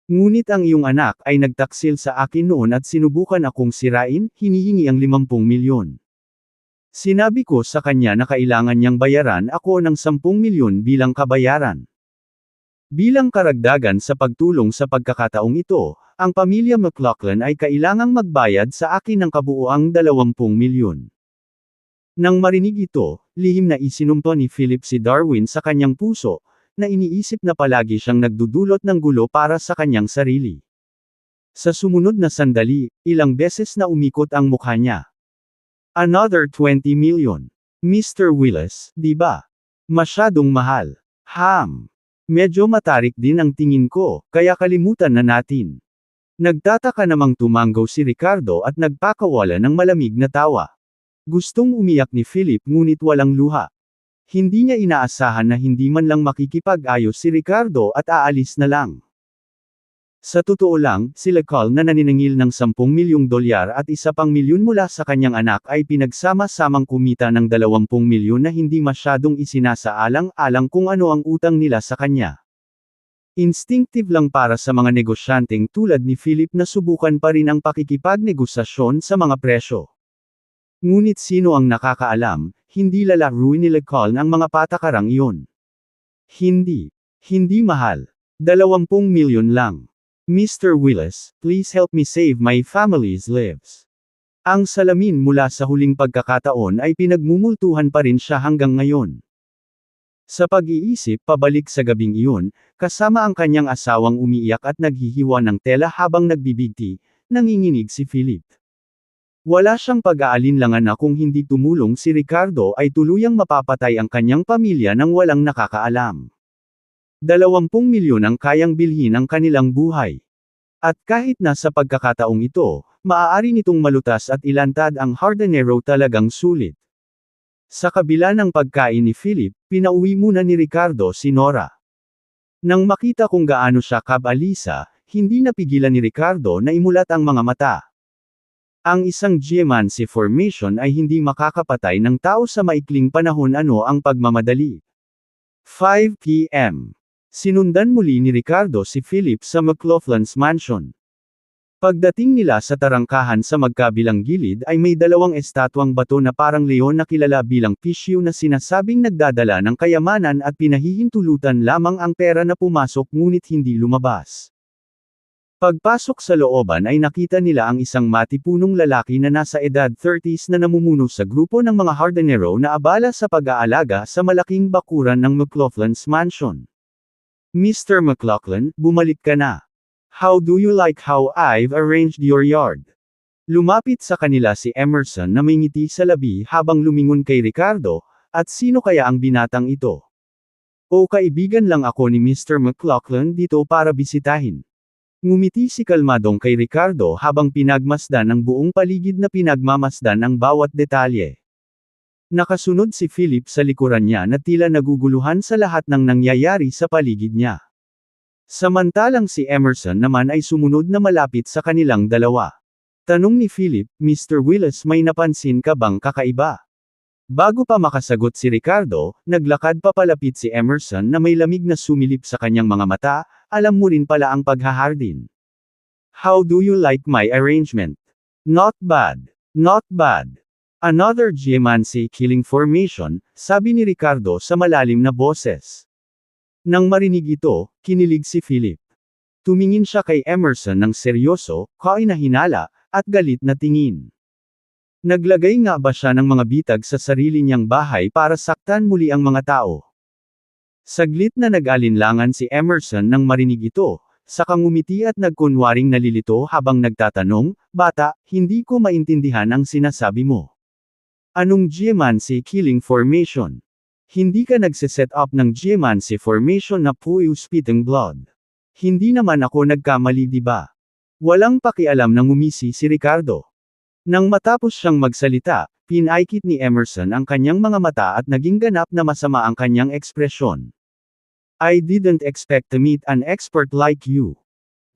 Ngunit ang iyong anak ay nagtaksil sa akin noon at sinubukan akong sirain, hinihingi ang 50 milyon. Sinabi ko sa kanya na kailangan niyang bayaran ako ng 10 milyon bilang kabayaran. Bilang karagdagan sa pagtulong sa pagkakataong ito, ang pamilya McLaughlin ay kailangang magbayad sa akin ng kabuuang 20 milyon. Nang marinig ito, lihim na isinumpa ni Philip si Darwin sa kanyang puso, na iniisip na palagi siyang nagdudulot ng gulo para sa kanyang sarili. Sa sumunod na sandali, ilang beses na umikot ang mukha niya. Another 20 million. Mr. Willis, di ba? Masyadong mahal. Medyo matarik din ang tingin ko, kaya kalimutan na natin. Nagtataka namang tumanggaw si Ricardo at nagpakawala ng malamig na tawa. Gustong umiyak ni Philip ngunit walang luha. Hindi niya inaasahan na hindi man lang makikipag-ayos si Ricardo at aalis na lang. Sa totoo lang, si Lecol na naniningil ng 10 milyong dolyar at isa pang milyon mula sa kanyang anak ay pinagsama-samang kumita ng 20 milyon na hindi masyadong isinasaalang-alang kung ano ang utang nila sa kanya. Instinctive lang para sa mga negosyanteng tulad ni Philip na subukan pa rin ang pakikipagnegosasyon sa mga presyo. Ngunit sino ang nakakaalam, hindi lalaruin ni Lecol ang mga patakarang iyon. Hindi mahal. 20 milyon lang. Mr. Willis, please help me save my family's lives. Ang salamin mula sa huling pagkakataon ay pinagmumultuhan pa rin siya hanggang ngayon. Sa pag-iisip pabalik sa gabing iyon, kasama ang kanyang asawang umiiyak at naghihiwa ng tela habang nagbibigti, nanginginig si Philip. Wala siyang pag-aalinlangan na kung hindi tumulong si Ricardo ay tuluyang mapapatay ang kanyang pamilya nang walang nakakaalam. 20 milyon ang kayang bilhin ang kanilang buhay. At kahit na sa pagkakataong ito, maaari nitong malutas at ilantad ang hardinero talagang sulit. Sa kabila ng pagkain ni Philip, pinauwi muna ni Ricardo si Nora. Nang makita kung gaano siya kabalisa, hindi napigilan ni Ricardo na imulat ang mga mata. Ang isang geomancy formation ay hindi makakapatay ng tao sa maikling panahon ano ang pagmamadali. 5 p.m. Sinundan muli ni Ricardo si Philip sa McLaughlin's mansion. Pagdating nila sa tarangkahan sa magkabilang gilid ay may dalawang estatwang bato na parang leon na kilala bilang Pisceau na sinasabing nagdadala ng kayamanan at pinahihintulutan lamang ang pera na pumasok ngunit hindi lumabas. Pagpasok sa looban ay nakita nila ang isang matipunong lalaki na nasa edad 30s na namumuno sa grupo ng mga hardinero na abala sa pag-aalaga sa malaking bakuran ng McLaughlin's mansion. Mr. McLaughlin, bumalik ka na. How do you like how I've arranged your yard? Lumapit sa kanila si Emerson na may ngiti sa labi habang lumingon kay Ricardo, at sino kaya ang binatang ito? O kaibigan lang ako ni Mr. McLaughlin dito para bisitahin. Ngumiti si kalmadong kay Ricardo habang pinagmasdan ang buong paligid na pinagmamasdan ang bawat detalye. Nakasunod si Philip sa likuran niya na tila naguguluhan sa lahat ng nangyayari sa paligid niya. Samantalang si Emerson naman ay sumunod na malapit sa kanilang dalawa. Tanong ni Philip, Mr. Willis, may napansin ka bang kakaiba? Bago pa makasagot si Ricardo, naglakad papalapit si Emerson na may lamig na sumilip sa kanyang mga mata, alam mo rin pala ang paghahardin. How do you like my arrangement? Not bad. Not bad. Another geomancy killing formation, sabi ni Ricardo sa malalim na boses. Nang marinig ito, kinilig si Philip. Tumingin siya kay Emerson ng seryoso, kainahinala, at galit na tingin. Naglagay nga ba siya ng mga bitag sa sarili niyang bahay para saktan muli ang mga tao? Saglit na nag-alinlangan si Emerson nang marinig ito, saka ngumiti at nagkunwaring nalilito habang nagtatanong, Bata, hindi ko maintindihan ang sinasabi mo. Anong geomancy killing formation? Hindi ka nagsiset up ng geomancy formation na puyo spitting blood. Hindi naman ako nagkamali, di ba? Walang pakialam na ngumisi si Ricardo. Nang matapos siyang magsalita, pinaikit ni Emerson ang kanyang mga mata at naging ganap na masama ang kanyang ekspresyon. I didn't expect to meet an expert like you.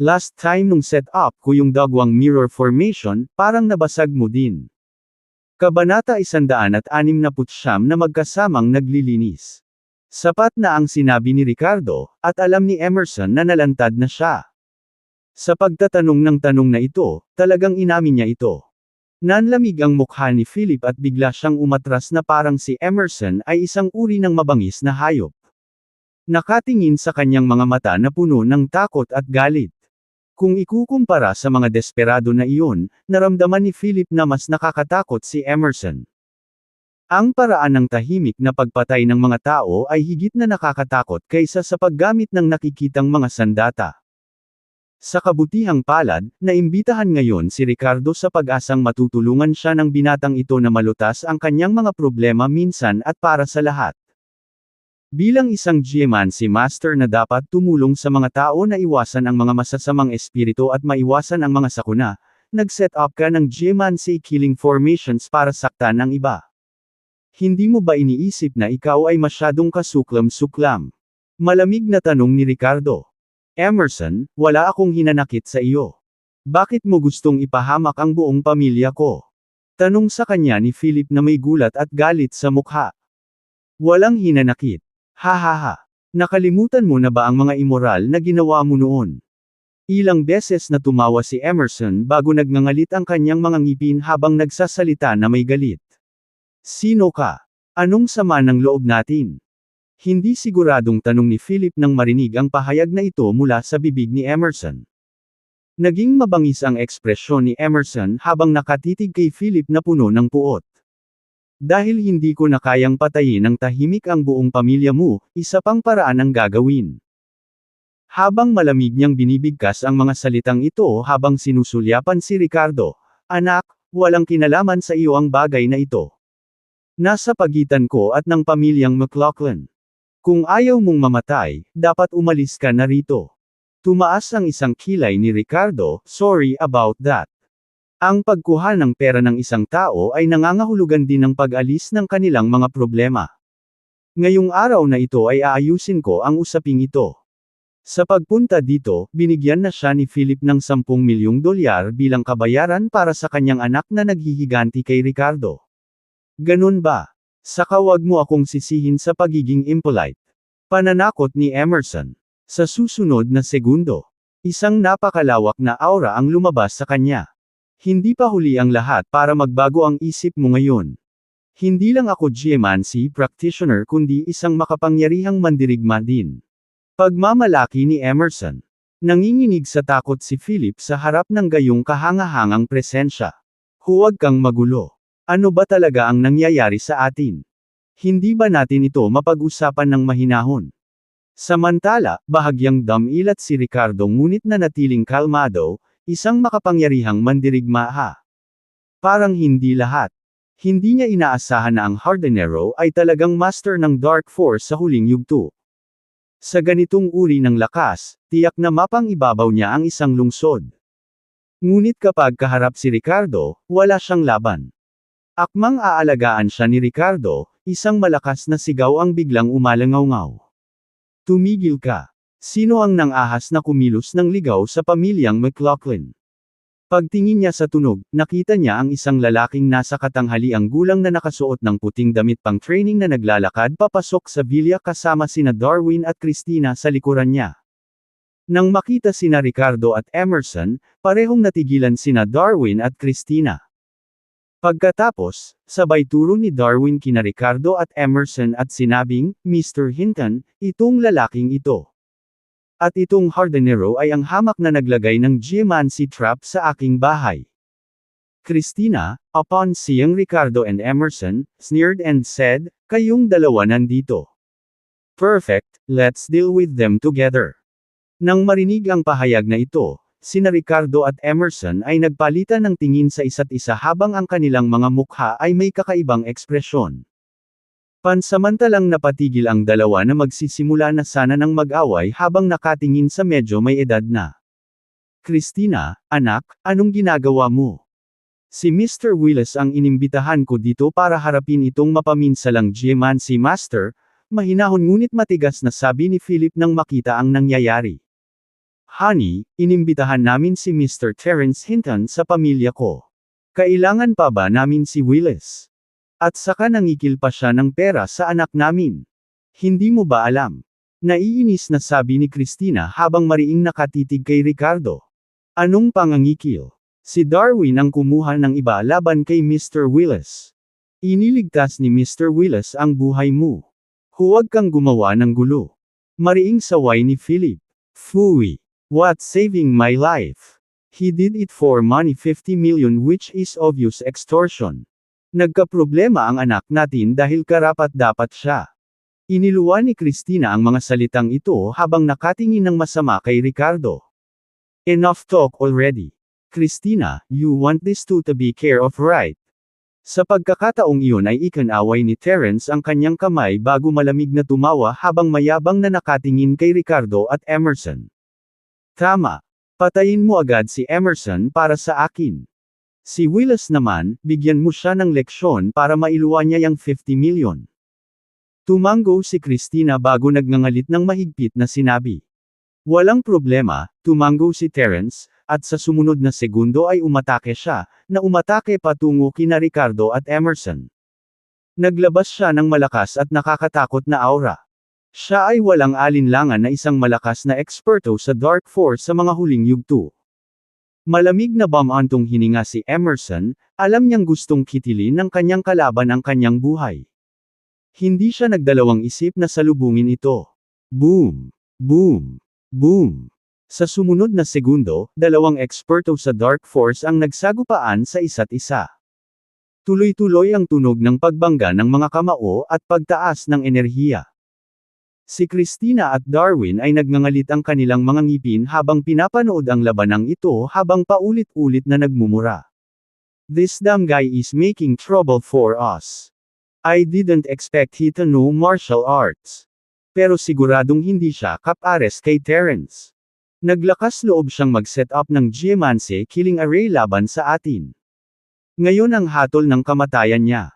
Last time nung set up ko yung dagwang mirror formation, parang nabasag mo din. Kabanata 169 na magkasamang naglilinis. Sapat na ang sinabi ni Ricardo, at alam ni Emerson na nalantad na siya. Sa pagtatanong ng tanong na ito, talagang inamin niya ito. Nanlamig ang mukha ni Philip at bigla siyang umatras na parang si Emerson ay isang uri ng mabangis na hayop. Nakatingin sa kanyang mga mata na puno ng takot at galit. Kung ikukumpara sa mga desperado na iyon, naramdaman ni Philip na mas nakakatakot si Emerson. Ang paraan ng tahimik na pagpatay ng mga tao ay higit na nakakatakot kaysa sa paggamit ng nakikitang mga sandata. Sa kabutihang palad, naimbitahan ngayon si Ricardo sa pag-asang matutulungan siya ng binatang ito na malutas ang kanyang mga problema minsan at para sa lahat. Bilang isang geomancy master na dapat tumulong sa mga tao na iwasan ang mga masasamang espiritu at maiwasan ang mga sakuna, nag-set up ka ng geomancy killing formations para saktan ng iba. Hindi mo ba iniisip na ikaw ay masyadong kasuklam-suklam? Malamig na tanong ni Ricardo. Emerson, wala akong hinanakit sa iyo. Bakit mo gustong ipahamak ang buong pamilya ko? Tanong sa kanya ni Philip na may gulat at galit sa mukha. Walang hinanakit. Ha ha ha. Nakalimutan mo na ba ang mga immoral na ginawa mo noon? Ilang beses na tumawa si Emerson bago nagngangalit ang kanyang mga ngipin habang nagsasalita na may galit. Sino ka? Anong sama ng loob natin? Hindi siguradong tanong ni Philip nang marinig ang pahayag na ito mula sa bibig ni Emerson. Naging mabangis ang ekspresyon ni Emerson habang nakatitig kay Philip na puno ng puot. Dahil hindi ko na kayang patayin ng tahimik ang buong pamilya mo, isa pang paraan ang gagawin. Habang malamig niyang binibigkas ang mga salitang ito habang sinusulyapan si Ricardo, anak, walang kinalaman sa iyo ang bagay na ito. Nasa pagitan ko at ng pamilyang McLaughlin. Kung ayaw mong mamatay, dapat umalis ka na rito. Tumaas ang isang kilay ni Ricardo, sorry about that. Ang pagkuha ng pera ng isang tao ay nangangahulugan din ng pag-alis ng kanilang mga problema. Ngayong araw na ito ay aayusin ko ang usaping ito. Sa pagpunta dito, binigyan na siya ni Philip ng 10 milyong dolyar bilang kabayaran para sa kanyang anak na naghihiganti kay Ricardo. Ganun ba? Saka wag mo akong sisihin sa pagiging impolite. Pananakot ni Emerson. Sa susunod na segundo, isang napakalawak na aura ang lumabas sa kanya. Hindi pa huli ang lahat para magbago ang isip mo ngayon. Hindi lang ako geomancy practitioner kundi isang makapangyarihang mandirigma din. Pagmamalaki ni Emerson. Nanginginig sa takot si Philip sa harap ng gayong kahangahangang presensya. Huwag kang magulo. Ano ba talaga ang nangyayari sa atin? Hindi ba natin ito mapag-usapan ng mahinahon? Samantala, bahagyang damilat si Ricardo ngunit nanatiling kalmado, isang makapangyarihang mandirigma ha. Parang hindi lahat. Hindi niya inaasahan na ang Hardinero ay talagang master ng Dark Force sa huling yugto. Sa ganitong uri ng lakas, tiyak na mapang-ibabaw niya ang isang lungsod. Ngunit kapag kaharap si Ricardo, wala siyang laban. Akmang aalagaan siya ni Ricardo, isang malakas na sigaw ang biglang umalangaw-ngaw. Tumigil ka. Sino ang nang-ahas na kumilos ng ligaw sa pamilyang McLaughlin? Pagtingin niya sa tunog, nakita niya ang isang lalaking nasa katanghaliang gulang na nakasuot ng puting damit pang training na naglalakad papasok sa villa kasama sina Darwin at Christina sa likuran niya. Nang makita sina Ricardo at Emerson, parehong natigilan sina Darwin at Christina. Pagkatapos, sabay turo ni Darwin kina Ricardo at Emerson at sinabing, Mr. Hinton, itong lalaking ito. At itong Hardinero ay ang hamak na naglagay ng geomancy trap sa aking bahay. Christina, upon seeing Ricardo and Emerson, sneered and said, kayong dalawa nandito. Perfect, let's deal with them together. Nang marinig ang pahayag na ito, sina Ricardo at Emerson ay nagpalitan ng tingin sa isa't isa habang ang kanilang mga mukha ay may kakaibang ekspresyon. Pansamantalang napatigil ang dalawa na magsisimula na sana ng mag-away habang nakatingin sa medyo may edad na. Christina, anak, anong ginagawa mo? Si Mr. Willis ang inimbitahan ko dito para harapin itong mapaminsalang geomancy master, mahinahon ngunit matigas na sabi ni Philip nang makita ang nangyayari. Honey, inimbitahan namin si Mr. Terence Hinton sa pamilya ko. Kailangan pa ba namin si Willis? At saka nangikil pa siya ng pera sa anak namin. Hindi mo ba alam? Naiinis na sabi ni Christina habang mariing nakatitig kay Ricardo. Anong pangangikil? Si Darwin ang kumuha ng iba laban kay Mr. Willis. Iniligtas ni Mr. Willis ang buhay mo. Huwag kang gumawa ng gulo. Mariing saway ni Philip. Phooey. What's saving my life? He did it for money 50 million which is obvious extortion. Nagkaproblema ang anak natin dahil karapat-dapat siya. Iniluwa ni Christina ang mga salitang ito habang nakatingin ng masama kay Ricardo. Enough talk already. Christina, you want this to be care of right? Sa pagkakataong iyon ay ikinaway ni Terence ang kanyang kamay bago malamig na tumawa habang mayabang na nakatingin kay Ricardo at Emerson. Tama. Patayin mo agad si Emerson para sa akin. Si Willis naman, bigyan mo siya ng leksyon para mailuwa niya yung 50 million. Tumango si Christina bago nagngangalit ng mahigpit na sinabi. Walang problema, tumango si Terence, at sa sumunod na segundo ay umatake siya, na umatake patungo kina Ricardo at Emerson. Naglabas siya ng malakas at nakakatakot na aura. Siya ay walang alinlangan na isang malakas na eksperto sa Dark Force sa mga huling yugto. Malamig na bamantong hininga si Emerson, alam niyang gustong kitilin ng kanyang kalaban ang kanyang buhay. Hindi siya nagdalawang isip na salubungin ito. Boom! Boom! Boom! Sa sumunod na segundo, dalawang eksperto sa Dark Force ang nagsagupaan sa isa't isa. Tuloy-tuloy ang tunog ng pagbangga ng mga kamao at pagtaas ng enerhiya. Si Christina at Darwin ay nagngangalit ang kanilang mga ngipin habang pinapanood ang labanang ito habang paulit-ulit na nagmumura. This damn guy is making trouble for us. I didn't expect he to know martial arts. Pero siguradong hindi siya kapares kay Terence. Naglakas loob siyang mag-set up ng Geomancy killing array laban sa atin. Ngayon ang hatol ng kamatayan niya.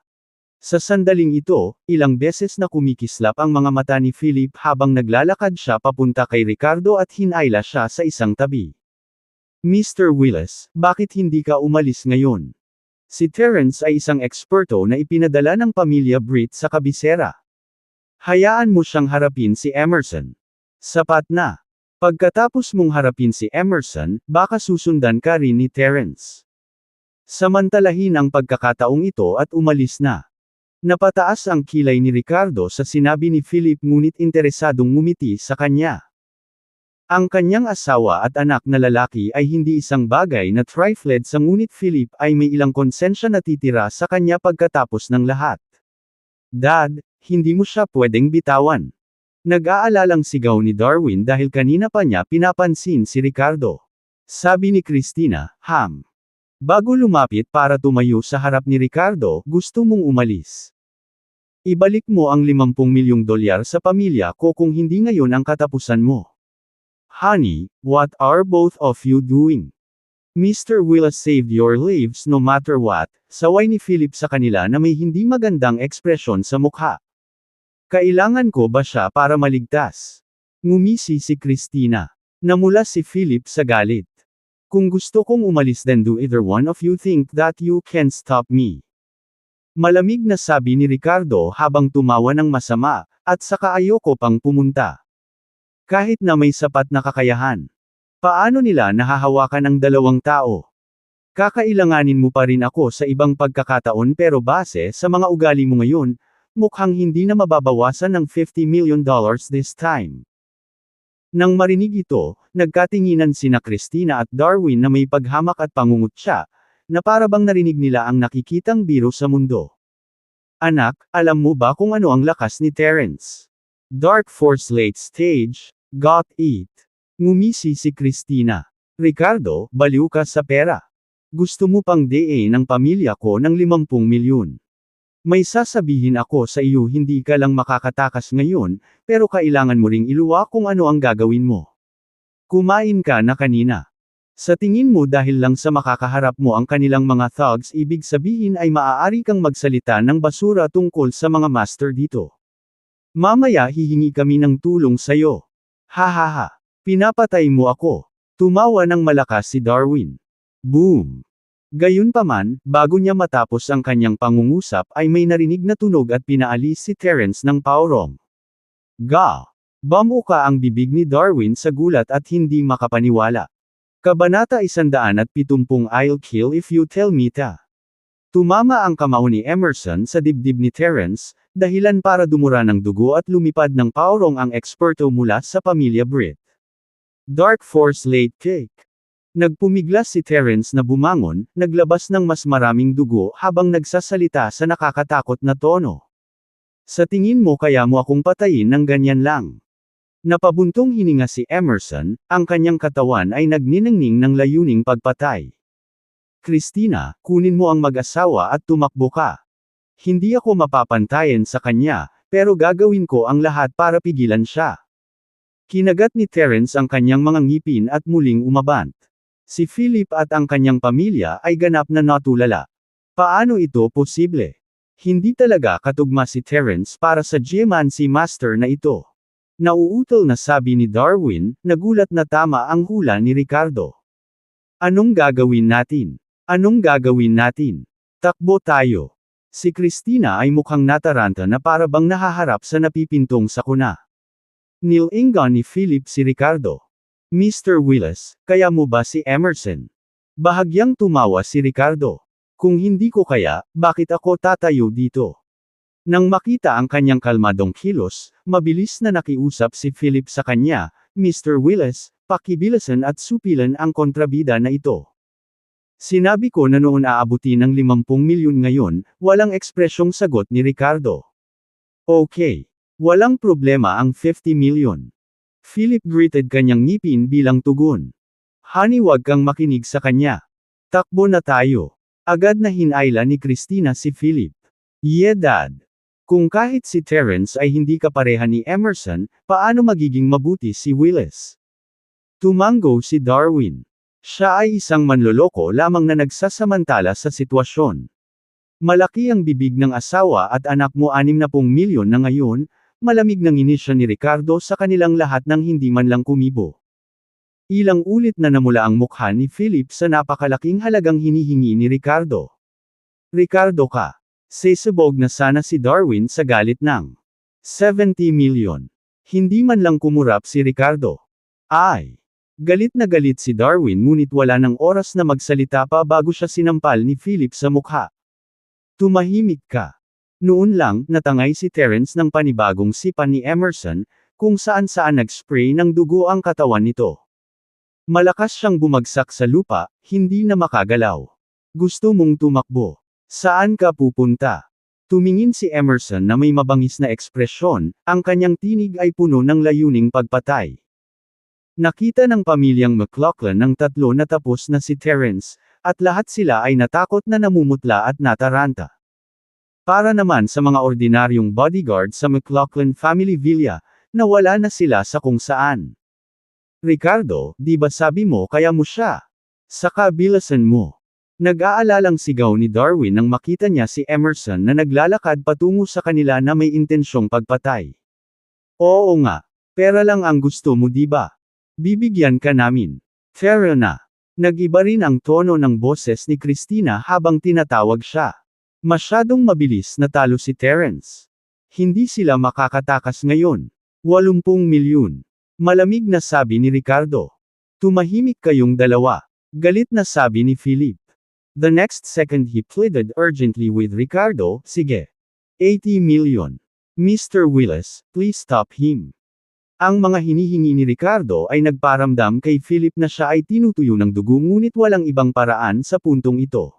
Sa sandaling ito, ilang beses na kumikislap ang mga mata ni Philip habang naglalakad siya papunta kay Ricardo at hinayla siya sa isang tabi. Mr. Willis, bakit hindi ka umalis ngayon? Si Terence ay isang eksperto na ipinadala ng pamilya Britt sa kabisera. Hayaan mo siyang harapin si Emerson. Sapat na. Pagkatapos mong harapin si Emerson, baka susundan ka rin ni Terence. Samantalahin ang pagkakataong ito at umalis na. Napataas ang kilay ni Ricardo sa sinabi ni Philip ngunit interesadong ngumiti sa kanya. Ang kanyang asawa at anak na lalaki ay hindi isang bagay na trifled sa ngunit Philip ay may ilang konsensya na titira sa kanya pagkatapos ng lahat. Dad, hindi mo siya pwedeng bitawan. Nag-aalalang sigaw ni Darwin dahil kanina pa niya pinapansin si Ricardo. Sabi ni Christina, Bago lumapit para tumayo sa harap ni Ricardo, gusto mong umalis. Ibalik mo ang 50 milyong dolyar sa pamilya ko kung hindi ngayon ang katapusan mo. Honey, what are both of you doing? Mr. Willis saved your lives no matter what, saway ni Philip sa kanila na may hindi magandang ekspresyon sa mukha. Kailangan ko ba siya para maligtas? Ngumisi si Christina. Namula si Philip sa galit. Kung gusto kong umalis then do either one of you think that you can stop me? Malamig na sabi ni Ricardo habang tumawa ng masama, at saka ayoko pang pumunta. Kahit na may sapat na kakayahan. Paano nila nahahawakan ang dalawang tao? Kakailanganin mo pa rin ako sa ibang pagkakataon pero base sa mga ugali mo ngayon, mukhang hindi na mababawasan ng $50 million this time. Nang marinig ito, nagkatinginan sina Christina at Darwin na may paghamak at pangungutya, na parabang narinig nila ang nakikitang biro sa mundo. Anak, alam mo ba kung ano ang lakas ni Terence? Dark Force late stage, got it. Ngumisi si Christina. Ricardo, baliw ka sa pera. Gusto mo pang DA ng pamilya ko ng 50 milyon. May sasabihin ako sa iyo hindi ka lang makakatakas ngayon, pero kailangan mo ring iluwa kung ano ang gagawin mo. Kumain ka na kanina. Sa tingin mo dahil lang sa makakaharap mo ang kanilang mga thugs ibig sabihin ay maaari kang magsalita ng basura tungkol sa mga master dito. Mamaya hihingi kami ng tulong sayo. Hahaha. Pinapatay mo ako. Tumawa ng malakas si Darwin. Boom. Gayunpaman, bago niya matapos ang kanyang pangungusap ay may narinig na tunog at pinaalis si Terence ng paurong. Ga! Bamuka ang bibig ni Darwin sa gulat at hindi makapaniwala. Kabanata 170 I'll kill if you tell me ta. Tumama ang kamao ni Emerson sa dibdib ni Terence, dahilan para dumura ng dugo at lumipad ng paurong ang eksperto mula sa pamilya Britt. Dark Force late cake. Nagpumiglas si Terence na bumangon, naglabas ng mas maraming dugo habang nagsasalita sa nakakatakot na tono. Sa tingin mo kaya mo akong patayin ng ganyan lang? Napabuntong hininga si Emerson, ang kanyang katawan ay nagniningning ng layuning pagpatay. Christina, kunin mo ang mag-asawa at tumakbo ka. Hindi ako mapapantayan sa kanya, pero gagawin ko ang lahat para pigilan siya. Kinagat ni Terence ang kanyang mga ngipin at muling umabant. Si Philip at ang kanyang pamilya ay ganap na natulala. Paano ito posible? Hindi talaga katugma si Terence para sa geomancy master na ito. Nauutol na sabi ni Darwin, nagulat na tama ang hula ni Ricardo. Anong gagawin natin? Anong gagawin natin? Takbo tayo. Si Christina ay mukhang nataranta na para bang nahaharap sa napipintong sakuna. Nilingon ni Philip si Ricardo. Mr. Willis, kaya mo ba si Emerson? Bahagyang tumawa si Ricardo. Kung hindi ko kaya, bakit ako tatayo dito? Nang makita ang kanyang kalmadong kilos, mabilis na nakiusap si Philip sa kanya, Mr. Willis, pakibilisan at supilan ang kontrabida na ito. Sinabi ko na noon aabuti ng 50 milyon ngayon, walang ekspresyong sagot ni Ricardo. Okay. Walang problema ang 50 milyon. Philip gritted kanyang ngipin bilang tugon. Honey, wag kang makinig sa kanya. Takbo na tayo. Agad na hinayla ni Christina si Philip. Yeah, Dad. Kung kahit si Terence ay hindi kapareha ni Emerson, paano magiging mabuti si Willis? Tumango si Darwin. Siya ay isang manloloko lamang na nagsasamantala sa sitwasyon. Malaki ang bibig ng asawa at anak mo 60 milyon na ngayon, malamig nang inis siya ni Ricardo sa kanilang lahat nang hindi man lang kumibo. Ilang ulit na namula ang mukha ni Philip sa napakalaking halagang hinihingi ni Ricardo. Ricardo ka. Sesabog na sana si Darwin sa galit ng 70 milyon. Hindi man lang kumurap si Ricardo. Ay! Galit na galit si Darwin ngunit wala ng oras na magsalita pa bago siya sinampal ni Philip sa mukha. Tumahimik ka. Noon lang, natangay si Terence ng panibagong sipa ni Emerson, kung saan-saan nag-spray ng dugo ang katawan nito. Malakas siyang bumagsak sa lupa, hindi na makagalaw. Gusto mong tumakbo. Saan ka pupunta? Tumingin si Emerson na may mabangis na ekspresyon, ang kanyang tinig ay puno ng layuning pagpatay. Nakita ng pamilyang McLaughlin ng tatlo na tapos na si Terence, at lahat sila ay natakot na namumutla at nataranta. Para naman sa mga ordinaryong bodyguard sa McLaughlin family villa, nawala na sila sa kung saan. Ricardo, di ba sabi mo kaya mo siya? Saka bilasan mo. Nag-aalalang sigaw ni Darwin nang makita niya si Emerson na naglalakad patungo sa kanila na may intensyong pagpatay. Oo nga. Pera lang ang gusto mo di ba? Bibigyan ka namin. Fair na. Nag-iba rin ang tono ng boses ni Christina habang tinatawag siya. Masyadong mabilis na talo si Terence. Hindi sila makakatakas ngayon. 80 milyon. Malamig na sabi ni Ricardo. Tumahimik kayong dalawa. Galit na sabi ni Philip. The next second he pleaded urgently with Ricardo, sige. 80 million. Mr. Willis, please stop him. Ang mga hinihingi ni Ricardo ay nagparamdam kay Philip na siya ay tinutuyo ng dugo ngunit walang ibang paraan sa puntong ito.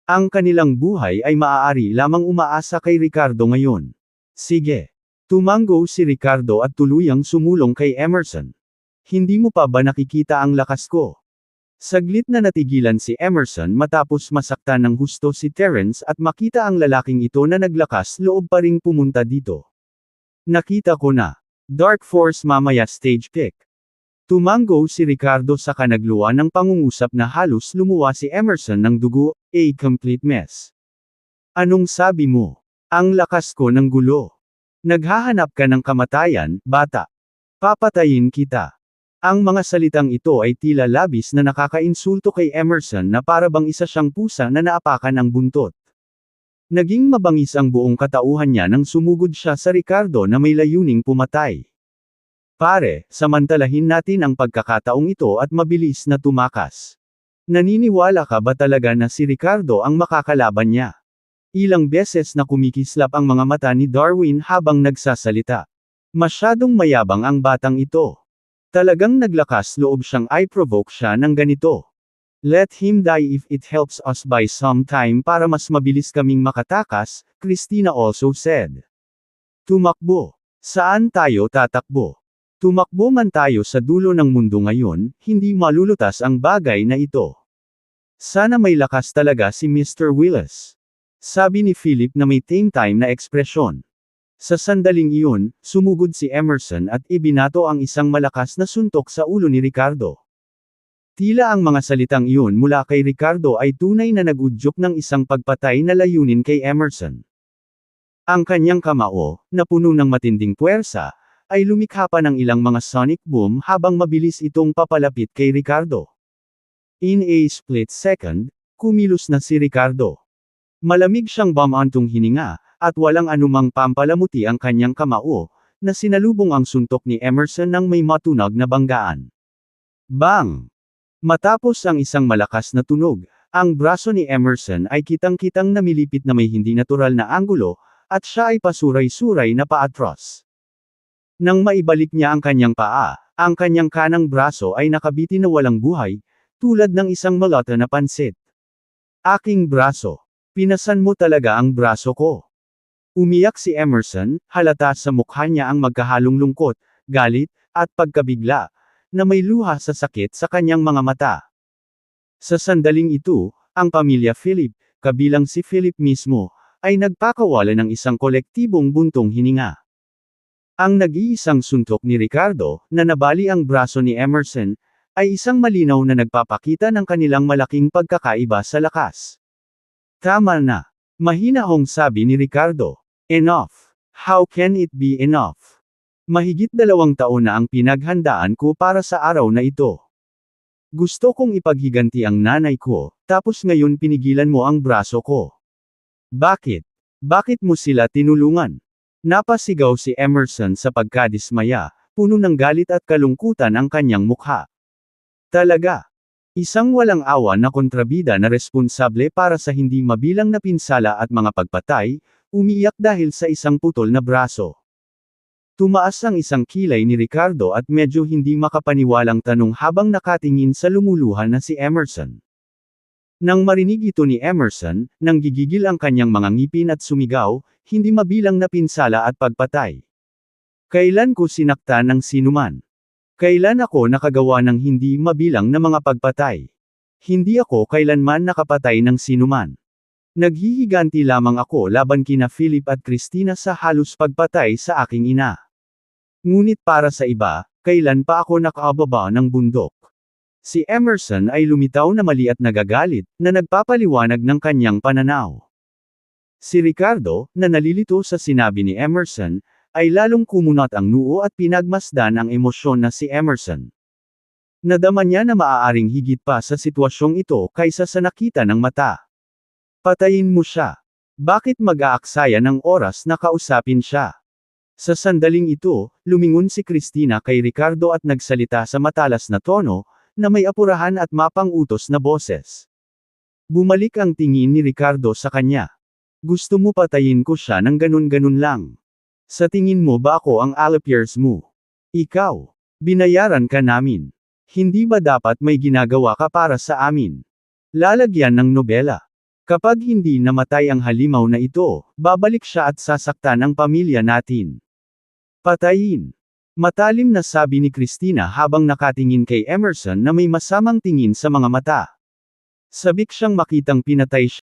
Ang kanilang buhay ay maaari lamang umaasa kay Ricardo ngayon. Sige. Tumango si Ricardo at tuluyang sumulong kay Emerson. Hindi mo pa ba nakikita ang lakas ko? Saglit na natigilan si Emerson matapos masaktan ng husto si Terence at makita ang lalaking ito na naglakas loob pa ring pumunta dito. Nakita ko na. Dark Force mamaya stage pick. Tumango si Ricardo sa kanagluwa ng pangungusap na halos lumuwa si Emerson ng dugo, a complete mess. Anong sabi mo? Ang lakas ko ng gulo. Naghahanap ka ng kamatayan, bata. Papatayin kita. Ang mga salitang ito ay tila labis na nakakainsulto kay Emerson na para bang isa siyang pusa na naapakan ang buntot. Naging mabangis ang buong katauhan niya nang sumugod siya sa Ricardo na may layuning pumatay. Pare, samantalahin natin ang pagkakataong ito at mabilis na tumakas. Naniniwala ka ba talaga na si Ricardo ang makakalaban niya? Ilang beses na kumikislap ang mga mata ni Darwin habang nagsasalita. Masyadong mayabang ang batang ito. Talagang naglakas loob siyang i-provoke siya ng ganito. Let him die if it helps us by some time para mas mabilis kaming makatakas, Christina also said. Tumakbo. Saan tayo tatakbo? Tumakbo man tayo sa dulo ng mundo ngayon, hindi malulutas ang bagay na ito. Sana may lakas talaga si Mr. Willis. Sabi ni Philip na may tame-time na ekspresyon. Sa sandaling iyon, sumugod si Emerson at ibinato ang isang malakas na suntok sa ulo ni Ricardo. Tila ang mga salitang iyon mula kay Ricardo ay tunay na nag-udyok ng isang pagpatay na layunin kay Emerson. Ang kanyang kamao, na puno ng matinding puwersa, ay lumikha pa ng ilang mga sonic boom habang mabilis itong papalapit kay Ricardo. In a split second, kumilos na si Ricardo. Malamig siyang bumantong hininga, at walang anumang pampalamuti ang kanyang kamao, na sinalubong ang suntok ni Emerson ng may matunog na banggaan. Bang! Matapos ang isang malakas na tunog, ang braso ni Emerson ay kitang-kitang namilipit na may hindi natural na anggulo, at siya ay pasuray-suray na paatros. Nang maibalik niya ang kanyang paa, ang kanyang kanang braso ay nakabitin na walang buhay, tulad ng isang malata na pansit. Aking braso. Pinasan mo talaga ang braso ko. Umiyak si Emerson, halata sa mukha niya ang magkahalong lungkot, galit, at pagkabigla, na may luha sa sakit sa kanyang mga mata. Sa sandaling ito, ang pamilya Philip, kabilang si Philip mismo, ay nagpakawala ng isang kolektibong buntong hininga. Ang nag-iisang suntok ni Ricardo, na nabali ang braso ni Emerson, ay isang malinaw na nagpapakita ng kanilang malaking pagkakaiba sa lakas. Tama na. Mahinahong sabi ni Ricardo. Enough. How can it be enough? Mahigit 2 taon na ang pinaghandaan ko para sa araw na ito. Gusto kong ipaghiganti ang nanay ko, tapos ngayon pinigilan mo ang braso ko. Bakit? Bakit mo sila tinulungan? Napasigaw si Emerson sa pagkadismaya, puno ng galit at kalungkutan ang kanyang mukha. Talaga. Isang walang awa na kontrabida na responsable para sa hindi mabilang na pinsala at mga pagpatay, umiiyak dahil sa isang putol na braso. Tumaas ang isang kilay ni Ricardo at medyo hindi makapaniwalang tanong habang nakatingin sa lumuluha na si Emerson. Nang marinig ito ni Emerson, nang gigigil ang kanyang mga ngipin at sumigaw, hindi mabilang na pinsala at pagpatay. Kailan ko sinaktan ng sinuman? Kailan ako nakagawa ng hindi mabilang na mga pagpatay? Hindi ako kailanman nakapatay ng sinuman. Naghihiganti lamang ako laban kina Philip at Christina sa halos pagpatay sa aking ina. Ngunit para sa iba, kailan pa ako nakaababa ng bundok? Si Emerson ay lumitaw na mali at nagagalit, na nagpapaliwanag ng kanyang pananaw. Si Ricardo, na nalilito sa sinabi ni Emerson, ay lalong kumunat ang noo at pinagmasdan ang emosyon na si Emerson. Nadama niya na maaaring higit pa sa sitwasyong ito kaysa sa nakita ng mata. Patayin mo siya. Bakit mag-aaksaya ng oras na kausapin siya? Sa sandaling ito, lumingon si Christina kay Ricardo at nagsalita sa matalas na tono, na may apurahan at mapang-utos na boses. Bumalik ang tingin ni Ricardo sa kanya. Gusto mo patayin ko siya ng ganun-ganun lang? Sa tingin mo ba ako ang Alapiers mo? Ikaw. Binayaran ka namin. Hindi ba dapat may ginagawa ka para sa amin? Lalagyan ng nobela. Kapag hindi namatay ang halimaw na ito, babalik siya at sasaktan ang pamilya natin. Patayin. Matalim na sabi ni Christina habang nakatingin kay Emerson na may masamang tingin sa mga mata. Sabik siyang makitang pinatay siya.